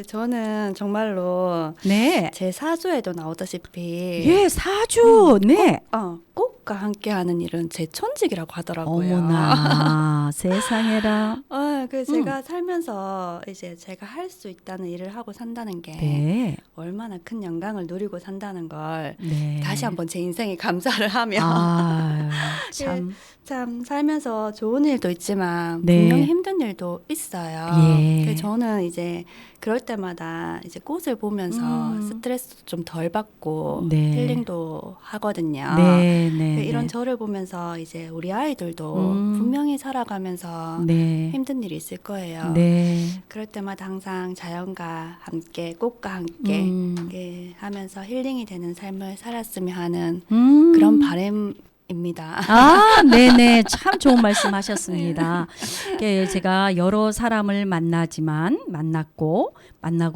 저는 정말로 네. 제 사주에도 나오다시피 예, 사주. 네. 꽃과 함께하는 일은 제 천직이라고 하더라고요. 어머나 세상에라. 그래서 제가 살면서 이제 제가 할 수 있다는 일을 하고 산다는 게 네. 얼마나 큰 영광을 누리고 산다는 걸 네. 다시 한번 제 인생에 감사를 하며 참. 참 살면서 좋은 일도 있지만 네. 분명히 힘든 일도 있어요. 예. 그래서 저는 이제 그럴 때마다 이제 꽃을 보면서 스트레스도 좀 덜 받고 네. 힐링도 하거든요. 네, 네, 이런 네. 저를 보면서 이제 우리 아이들도 분명히 살아가면서 네. 힘든 일이 있을 거예요. 네. 그럴 때마다 항상 자연과 함께 꽃과 함께 이렇게 하면서 힐링이 되는 삶을 살았으면 하는 그런 바람입니다. 네네. 참 좋은 말씀 하셨습니다. 제가 여러 사람을 만나고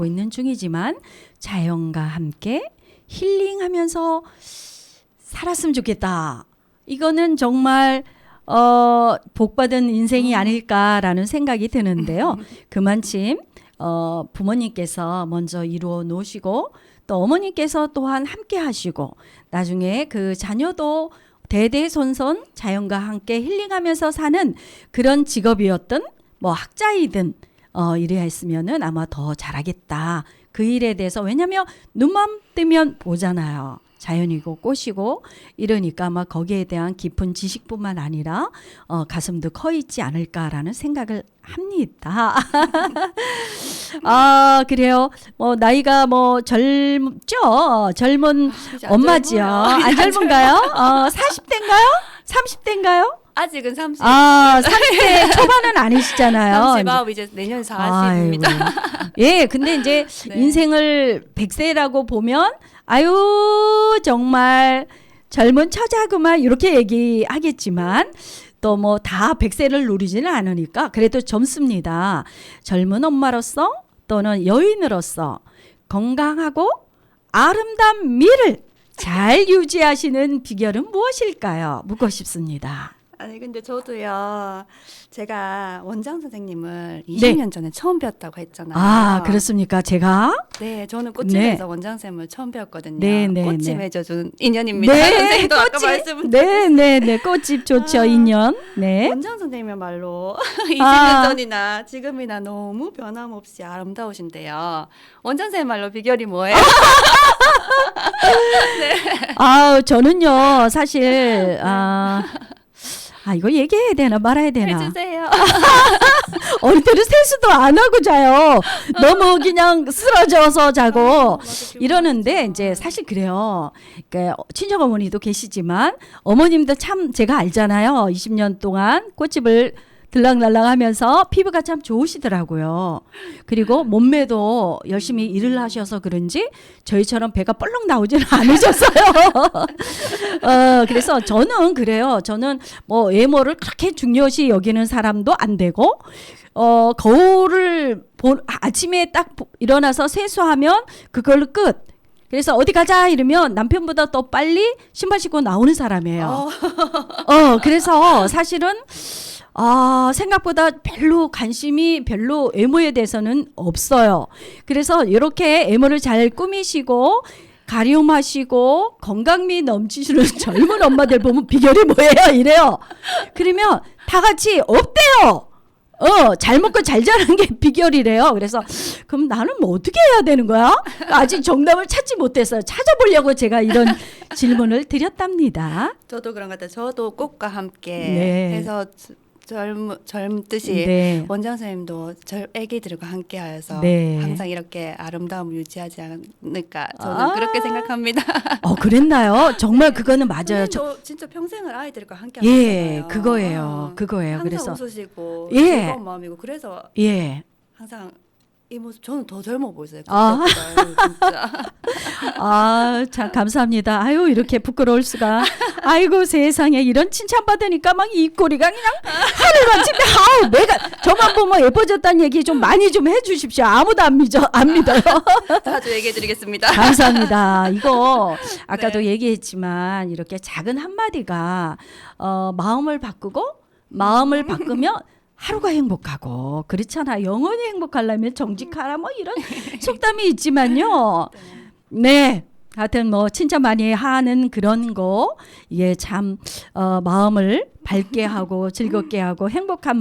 있는 중이지만 자연과 함께 힐링하면서 살았으면 좋겠다. 이거는 정말 복받은 인생이 아닐까라는 생각이 드는데요. 그만큼 부모님께서 먼저 이루어 놓으시고 또 어머니께서 또한 함께 하시고 나중에 그 자녀도 대대손손 자연과 함께 힐링하면서 사는 그런 직업이었던 뭐 학자이든 이래야 했으면은 아마 더 잘하겠다. 그 일에 대해서 왜냐하면 눈만 뜨면 보잖아요. 자연이고 꽃이고 이러니까 아마 거기에 대한 깊은 지식뿐만 아니라 가슴도 커 있지 않을까라는 생각을 합니다. 그래요. 뭐 나이가 뭐 젊죠. 젊은 엄마지요. 안 젊은가요? 40대인가요? 30대인가요? 아직은 30. 30대 초반은 아니시잖아요. 30, 이제 내년 40입니다. 예, 근데 이제 네. 인생을 100세라고 보면 정말 젊은 처자구만 이렇게 얘기하겠지만 또 뭐 다 100세를 누리지는 않으니까 그래도 젊습니다. 젊은 엄마로서 또는 여인으로서 건강하고 아름다운 미를 잘 유지하시는 비결은 무엇일까요? 묻고 싶습니다. 아니 근데 저도요. 제가 원장 선생님을 20년 전에 처음 배웠다고 했잖아요. 그렇습니까? 제가? 네, 저는 꽃집에서 원장 쌤을 처음 배웠거든요. 네. 꽃집 맺어준 인연입니다. 선생님도 아까 말씀. 네. 꽃집 좋죠. 인연. 네. 원장 선생님이야말로 20년 전이나 지금이나 너무 변함없이 아름다우신데요. 원장 선생님 말로 비결이 뭐예요? 저는요 사실 아 이거 얘기해야 되나 말아야 되나? 해주세요. 어른들은 세수도 안 하고 자요. 너무 그냥 쓰러져서 자고 이러는데 이제 사실 그래요. 그러니까 친정 어머니도 계시지만 어머님도 참 제가 알잖아요. 20년 동안 꽃집을 들락날락하면서 피부가 참 좋으시더라고요. 그리고 몸매도 열심히 일을 하셔서 그런지 저희처럼 배가 뻘렁 나오지는 않으셨어요. 그래서 저는 그래요. 저는 뭐 외모를 그렇게 중요시 여기는 사람도 안 되고 거울을 아침에 딱 일어나서 세수하면 그걸로 끝. 그래서 어디 가자 이러면 남편보다 더 빨리 신발 신고 나오는 사람이에요. 그래서 사실은 생각보다 별로 외모에 대해서는 없어요. 그래서 이렇게 외모를 잘 꾸미시고 가림하시고 건강미 넘치시는 젊은 엄마들 보면 비결이 뭐예요? 이래요. 그러면 다 같이 없대요. 잘 먹고 잘 자라는 게 비결이래요. 그래서 그럼 나는 뭐 어떻게 해야 되는 거야? 아직 정답을 찾지 못했어요. 찾아보려고 제가 이런 질문을 드렸답니다. 저도 그런 것 같아요. 저도 꽃과 함께 네. 해서 젊듯이 네. 원장 선생님도 애기들과 함께하여서 네. 항상 이렇게 아름다움을 유지하지 않을까 저는 그렇게 생각합니다. 그랬나요? 정말 그거는 맞아요. 선생님도 진짜 평생을 아이들과 함께 예, 하셨잖아요. 그거예요. 항상 그래서 웃으시고 예. 즐거운 마음이고 그래서 예. 항상 이 모습 저는 더 젊어 보였어요. 아. 진짜. 참 감사합니다. 아유 이렇게 부끄러울 수가. 아이고 세상에 이런 칭찬 받으니까 막 입꼬리가 그냥 하늘같이 내가 저만 보면 예뻐졌다는 얘기 좀 많이 좀 해주십시오. 아무도 안 믿어요. 자주 얘기해드리겠습니다. 감사합니다. 이거 아까도 네. 얘기했지만 이렇게 작은 한마디가 마음을 바꾸면 하루가 행복하고 그렇잖아. 영원히 행복하려면 정직하라 뭐 이런 속담이 있지만요. 네. 하여튼 뭐 칭찬 많이 하는 그런 거 이게 참 마음을 밝게 하고 즐겁게 하고 행복한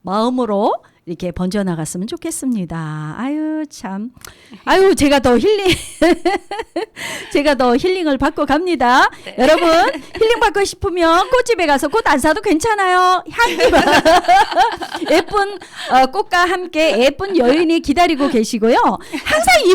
마음으로 이렇게 번져나갔으면 좋겠습니다. 아유 참 제가 더 힐링을 받고 갑니다. 네. 여러분 힐링 받고 싶으면 꽃집에 가서 꽃 안 사도 괜찮아요. 향기만 예쁜 꽃과 함께 예쁜 여인이 기다리고 계시고요. 항상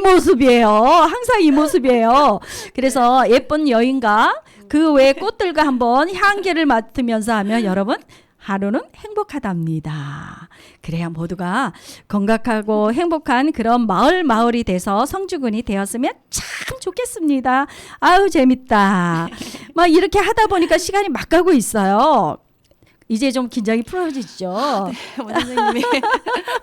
이 모습이에요. 그래서 예쁜 여인과 그 외 꽃들과 한번 향기를 맡으면서 하면 여러분 하루는 행복하답니다. 그래야 모두가 건강하고 행복한 그런 마을이 돼서 성주군이 되었으면 참 좋겠습니다. 아유 재밌다. 막 이렇게 하다 보니까 시간이 막 가고 있어요. 이제 좀 긴장이 풀어지죠. 원 선생님이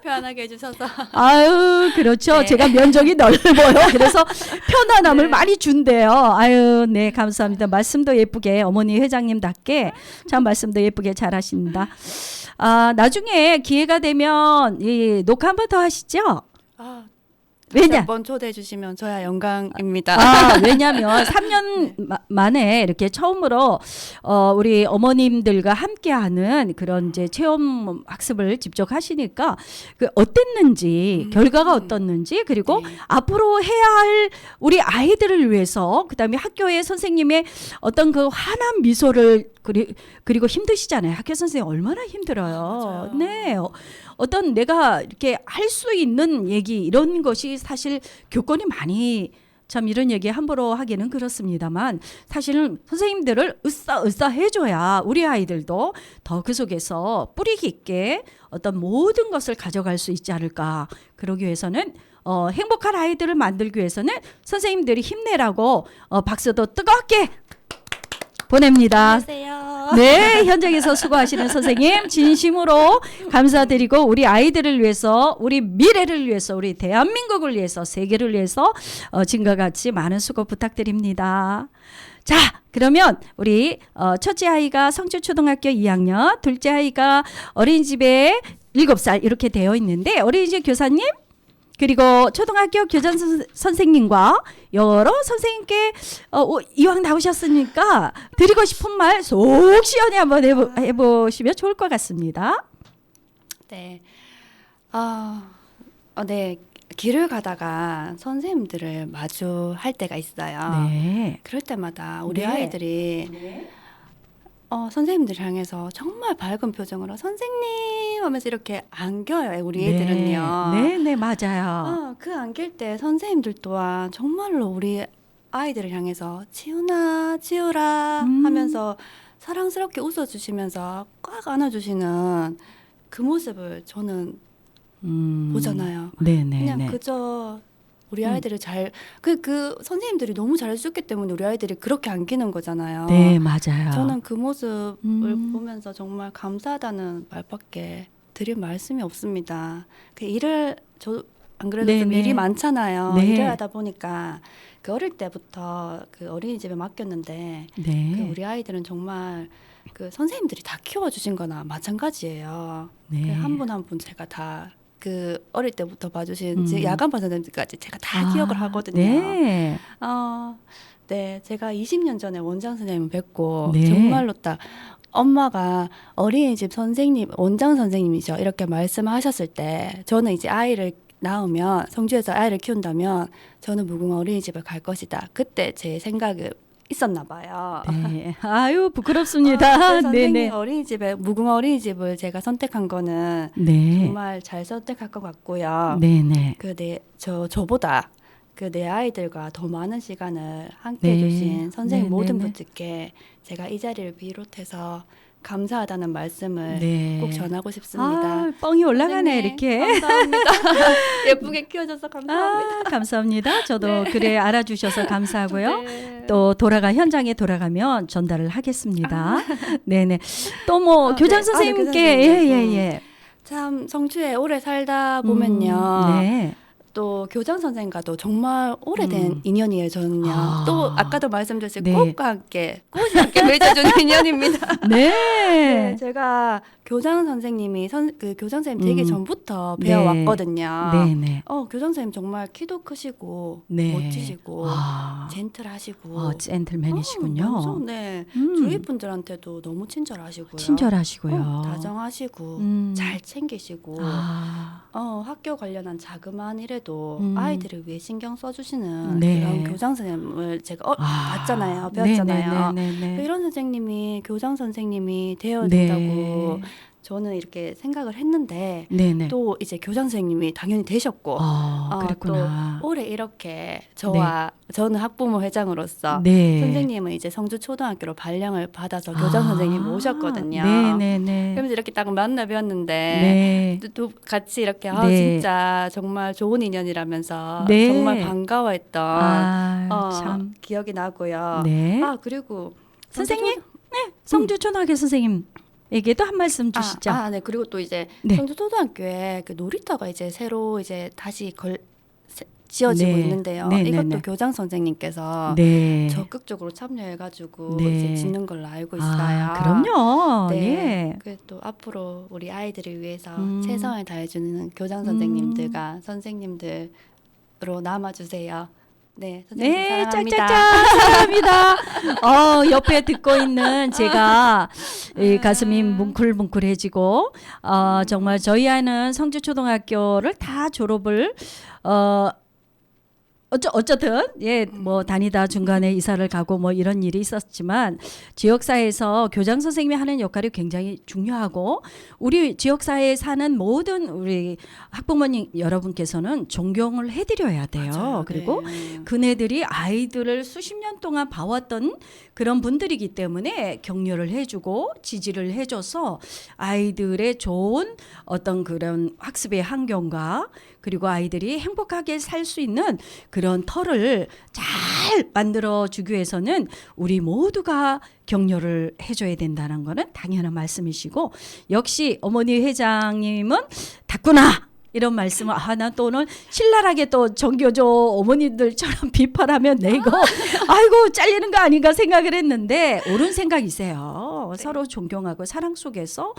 편하게 해주셔서 아유 그렇죠. 네. 제가 면적이 넓어요. 그래서 편안함을 네. 많이 준대요. 아유 네 감사합니다. 말씀도 예쁘게 어머니 회장님답게 참 말씀도 예쁘게 잘하신다. 나중에 기회가 되면 이 녹화 한 번 더 하시죠. 왜냐? 한번 초대해 주시면 저야 영광입니다. 왜냐면 3년 만에 이렇게 처음으로 우리 어머님들과 함께하는 그런 이제 체험 학습을 직접 하시니까 그 어땠는지 결과가 어떻는지 그리고 네. 앞으로 해야 할 우리 아이들을 위해서 그다음에 학교의 선생님의 어떤 그 환한 미소를 그리고 힘드시잖아요. 학교 선생님 얼마나 힘들어요. 맞아요. 네. 어떤 내가 이렇게 할 수 있는 얘기 이런 것이 사실 교권이 많이 참 이런 얘기 함부로 하기는 그렇습니다만 사실은 선생님들을 으쌰 해줘야 우리 아이들도 더 그 속에서 뿌리 깊게 어떤 모든 것을 가져갈 수 있지 않을까. 그러기 위해서는 행복한 아이들을 만들기 위해서는 선생님들이 힘내라고 박수도 뜨겁게 보냅니다. 안녕하세요. 네, 현장에서 수고하시는 선생님 진심으로 감사드리고 우리 아이들을 위해서 우리 미래를 위해서 우리 대한민국을 위해서 세계를 위해서 지금과 같이 많은 수고 부탁드립니다. 자, 그러면 우리 첫째 아이가 성주초등학교 2학년, 둘째 아이가 어린이집에 7살 이렇게 되어 있는데 어린이집 교사님 그리고 초등학교 교장 선생님과 여러 선생님께 이왕 나오셨으니까 드리고 싶은 말 속 시원히 한번 해보시면 좋을 것 같습니다. 네. 네. 길을 가다가 선생님들을 마주할 때가 있어요. 네. 그럴 때마다 우리 네. 아이들이 선생님들 향해서 정말 밝은 표정으로 선생님 하면서 이렇게 안겨요. 우리 네. 애들은요. 네, 맞아요. 그 안길 때 선생님들 또한 정말로 우리 아이들을 향해서 치우나 치우라 하면서 사랑스럽게 웃어주시면서 꽉 안아주시는 그 모습을 저는 보잖아요. 네, 그냥 그저 우리 아이들을 그 선생님들이 너무 잘해줬기 때문에 우리 아이들이 그렇게 안기는 거잖아요. 네, 맞아요. 저는 그 모습을 보면서 정말 감사하다는 말밖에 드릴 말씀이 없습니다. 그 일을 안 그래도 네, 좀 네. 일이 많잖아요. 네. 일을 하다 보니까 그 어릴 때부터 그 어린이집에 맡겼는데 네. 그 우리 아이들은 정말 그 선생님들이 다 키워주신 거나 마찬가지예요. 네. 한 분 한 분 제가 다 그 어릴 때부터 봐주신 음. 야간반 선생님들까지 제가 다 기억을 하거든요. 네. 네, 제가 20년 전에 원장 선생님을 뵙고 네. 정말로 딱 엄마가 어린이집 선생님, 원장 선생님이죠. 이렇게 말씀하셨을 때 저는 이제 아이를 낳으면 성주에서 아이를 키운다면 저는 무궁화 어린이집을 갈 것이다. 그때 제 생각이 있었나 봐요. 네. 아유, 부끄럽습니다. 그 네, 선생님 네. 어린이집에 무궁화 어린이집을 제가 선택한 거는 네. 정말 잘 선택할 것 같고요. 네, 네. 저보다 그 내 아이들과 더 많은 시간을 함께 네. 해주신 선생님 네, 모든 네, 네. 분들께 제가 이 자리를 비롯해서 감사하다는 말씀을 네. 꼭 전하고 싶습니다. 아, 뻥이 올라가네, 선생님, 이렇게. 감사합니다. 예쁘게 키워줘서 감사합니다. 감사합니다. 저도 그래 알아주셔서 감사하고요. 네. 또 현장에 돌아가면 전달을 하겠습니다. 네네. 또 뭐 교장 네. 선생님께 교장 선생님. 예. 참 성주에 오래 살다 보면요. 네. 또 교장 선생님과도 정말 오래된 인연이에요. 저는요. 아. 또 아까도 말씀드렸듯이 네. 꽃과 함께 꽃이 함께 맺어주는 인연입니다. 네. 네, 제가 교장 선생님이 그 교장 선생님 되기 전부터 네. 배워왔거든요. 네네. 교장 선생님 정말 키도 크시고 네. 멋지시고 아. 젠틀하시고 젠틀맨이시군요. 엄청, 네. 주위 분들한테도 너무 친절하시고요. 친절하시고요. 다정하시고 잘 챙기시고 아. 학교 관련한 자그마한 일에도 음. 아이들을 위해 신경 써주시는 네. 그런 교장 선생님을 제가 봤잖아요. 배웠잖아요. 네네네네. 이런 선생님이 교장 선생님이 되어야 된다고 저는 이렇게 생각을 했는데 네네. 또 이제 교장 선생님이 당연히 되셨고 그랬구나. 또 올해 이렇게 저는 학부모 회장으로서 네. 선생님은 이제 성주 초등학교로 발령을 받아서 교장 선생님 모셨거든요. 네네네. 그러면서 이렇게 딱 만나 뵈었는데 네. 또 같이 이렇게 네. 진짜 정말 좋은 인연이라면서 네. 정말 반가워했던 참. 기억이 나고요. 네. 그리고 선생님? 성주초등학교 선생님에게도 한 말씀 주시죠. 네. 그리고 또 이제 네. 성주초등학교에 그 놀이터가 이제 새로 이제 다시 지어지고 네. 있는데요. 네, 이것도 네, 네. 교장 선생님께서 네. 적극적으로 참여해가지고 네. 이제 짓는 걸로 알고 있어요. 그럼요. 네. 예. 또 앞으로 우리 아이들을 위해서 음. 최선을 다해주는 교장 선생님들과 선생님들로 남아주세요. 네, 선생님 네, 사랑합니다. 사랑합니다. 옆에 듣고 있는 제가 이 가슴이 뭉클뭉클해지고, 정말 저희 아이는 성주초등학교를 다 졸업을, 어쨌든 뭐 다니다 중간에 이사를 가고 뭐 이런 일이 있었지만 지역사회에서 교장 선생님이 하는 역할이 굉장히 중요하고 우리 지역사회에 사는 모든 우리 학부모님 여러분께서는 존경을 해드려야 돼요. 맞아요. 그리고 네. 그네들이 아이들을 수십 년 동안 봐왔던 그런 분들이기 때문에 격려를 해주고 지지를 해줘서 아이들의 좋은 어떤 그런 학습의 환경과 그리고 아이들이 행복하게 살 수 있는 그런 터를 잘 만들어주기 위해서는 우리 모두가 격려를 해줘야 된다는 거는 당연한 말씀이시고 역시 어머니 회장님은 닫구나 이런 말씀을 난 또 오늘 신랄하게 또 정교조 어머니들처럼 비판하면 내가 아이고 잘리는 거 아닌가 생각을 했는데 옳은 생각이세요. 네. 서로 존경하고 사랑 속에서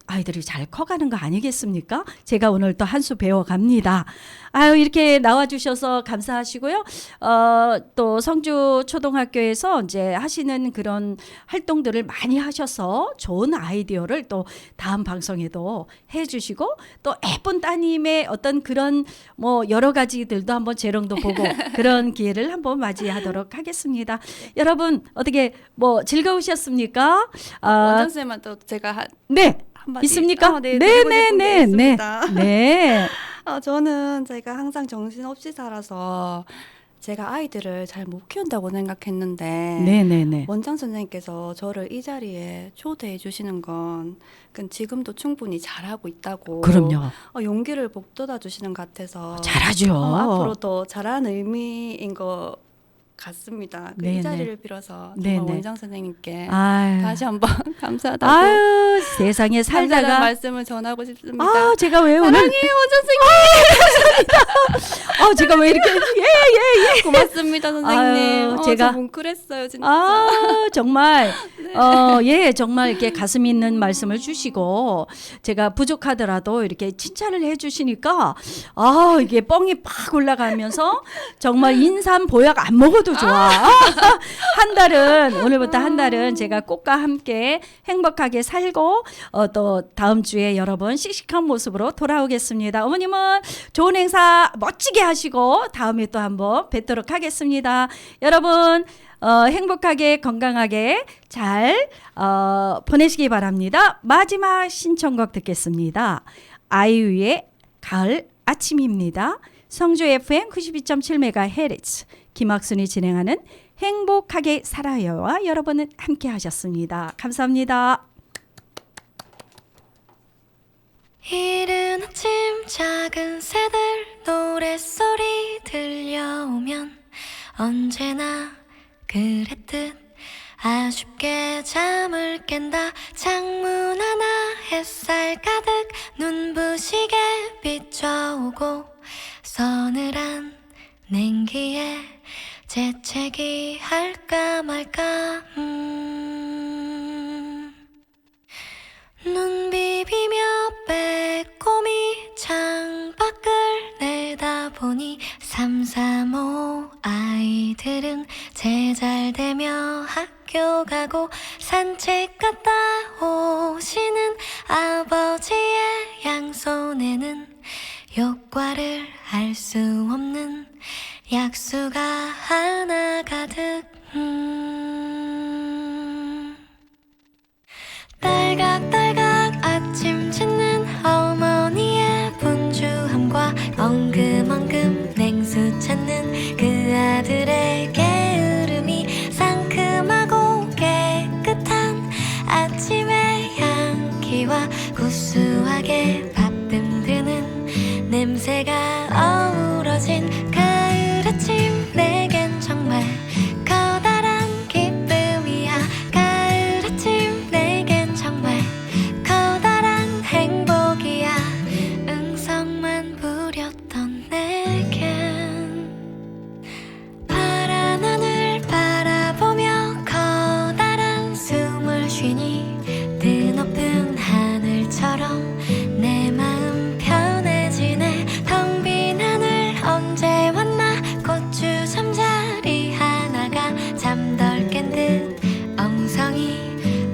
아이들이 잘 커가는 거 아니겠습니까? 제가 오늘 또 한 수 배워갑니다. 아유 이렇게 나와주셔서 감사하시고요. 또 성주 초등학교에서 이제 하시는 그런 활동들을 많이 하셔서 좋은 아이디어를 또 다음 방송에도 해주시고 또 예쁜 따님의 어떤 그런 뭐 여러 가지들도 한번 재롱도 보고 그런 기회를 한번 맞이하도록 하겠습니다. 여러분 어떻게 뭐 즐거우셨습니까? 있습니까? 원장 쌤한테 제가 네. 한마디 있습니까? 네, 드리고 싶은 게 있습니다. 네. 저는 제가 항상 정신없이 살아서 제가 아이들을 잘 못 키운다고 생각했는데 네네네. 원장 선생님께서 저를 이 자리에 초대해 주시는 건 지금도 충분히 잘하고 있다고 그럼요. 용기를 북돋아 주시는 것 같아서 잘하죠. 앞으로 더 잘하는 의미인 것 같습니다. 이 네네. 자리를 빌어서 정말 네네. 원장 선생님께 아유. 다시 한번 감사하다고 아유, 세상에 감사하다는 살다가 말씀을 전하고 싶습니다. 제가 왜 오늘 사랑해요 원장 선생님. 제가 왜 이렇게 예. 고맙습니다 선생님. 아유, 제가- 저 뭉클했어요 진짜. 정말 정말 이렇게 가슴 있는 말씀을 주시고 제가 부족하더라도 이렇게 칭찬을 해 주시니까 이게 뻥이 팍 올라가면서 정말 인삼 보약 안 먹어도 좋아. 오늘부터 한 달은 제가 꽃과 함께 행복하게 살고 또 다음 주에 여러분 씩씩한 모습으로 돌아오겠습니다. 어머님은 좋은 행사 멋지게 하시고 다음에 또 한번 뵙도록 하겠습니다. 여러분 행복하게 건강하게 잘 보내시기 바랍니다. 마지막 신청곡 듣겠습니다. 아이유의 가을 아침입니다. 성주 FM 92.7MHz 김학순이 진행하는 행복하게 살아요와 여러분은 함께 하셨습니다. 감사합니다. 이른 아침 작은 새들 노랫소리 들려오면 언제나 그랬듯 아쉽게 잠을 깬다. 창문 하나 햇살 가득 눈부시게 비춰오고 서늘한 냉기에 재채기 할까 말까 눈 비비며 빼꼼히 창밖을 내다보니 3, 4, 5 아이들은 제잘되며 학교 가고 산책 갔다 오시는 아버지의 양손에는 효과를 알 수 없는 약수가 하나 가득 딸각딸각 아침 짓는 어머니의 분주함과 엉금엉금 냉수 찾는 그 아들의 게으름이 상큼하고 깨끗한 아침의 향기와 구수하게 밥듬 드는 냄새가 어우러진 가을 아침 내겐 정말 커다란 기쁨이야. 가을 아침 내겐 정말 커다란 행복이야. 응성만 부렸던 내겐 파란 하늘 바라보며 커다란 숨을 쉬니 드높은 하늘처럼 내 마음 편해지네. 텅 빈 하늘 언제 왔나. 고추 잠자리 하나가 잠덜 깬 듯 엉성이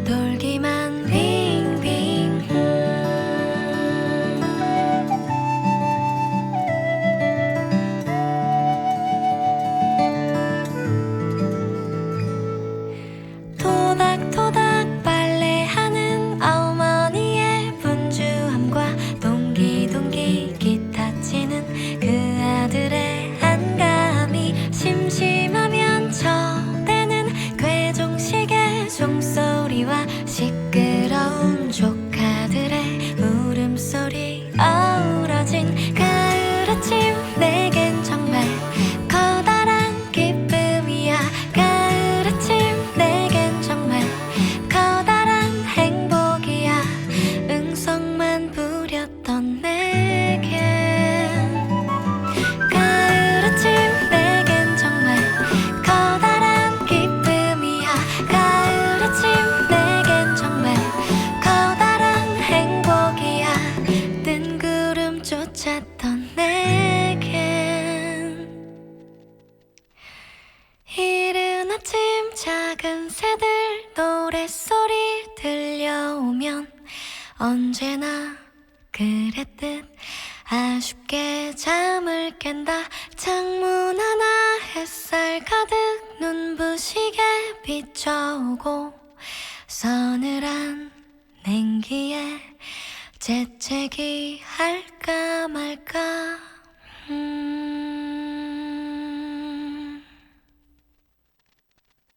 돌기만 빙빙 토닥토닥 빨래하는 어머니의 분주함과 동기동기 기타 치는 그 아들의 한가함이 심심하면 쳐대는 괴종식의 종소리와 시끄러운 조카들의 울음소리 어우러진 가을 아침 내겐 정말 커다란 기쁨이야. 가을 아침 내겐 정말 커다란 행복이야. 응성만 부렸던 내겐 가을 아침 내겐 정말 커다란 기쁨이야. 가을 아침 내겐 정말 커다란 행복이야. 뜬구름 쫓았던 내겐 이른 아침 작은 새들 노랫소리 들려오면 언제나 그랬듯 아쉽게 잠을 깬다. 창문 하나 햇살 가득 눈부시게 비춰오고 서늘한 냉기에 재채기 할까 말까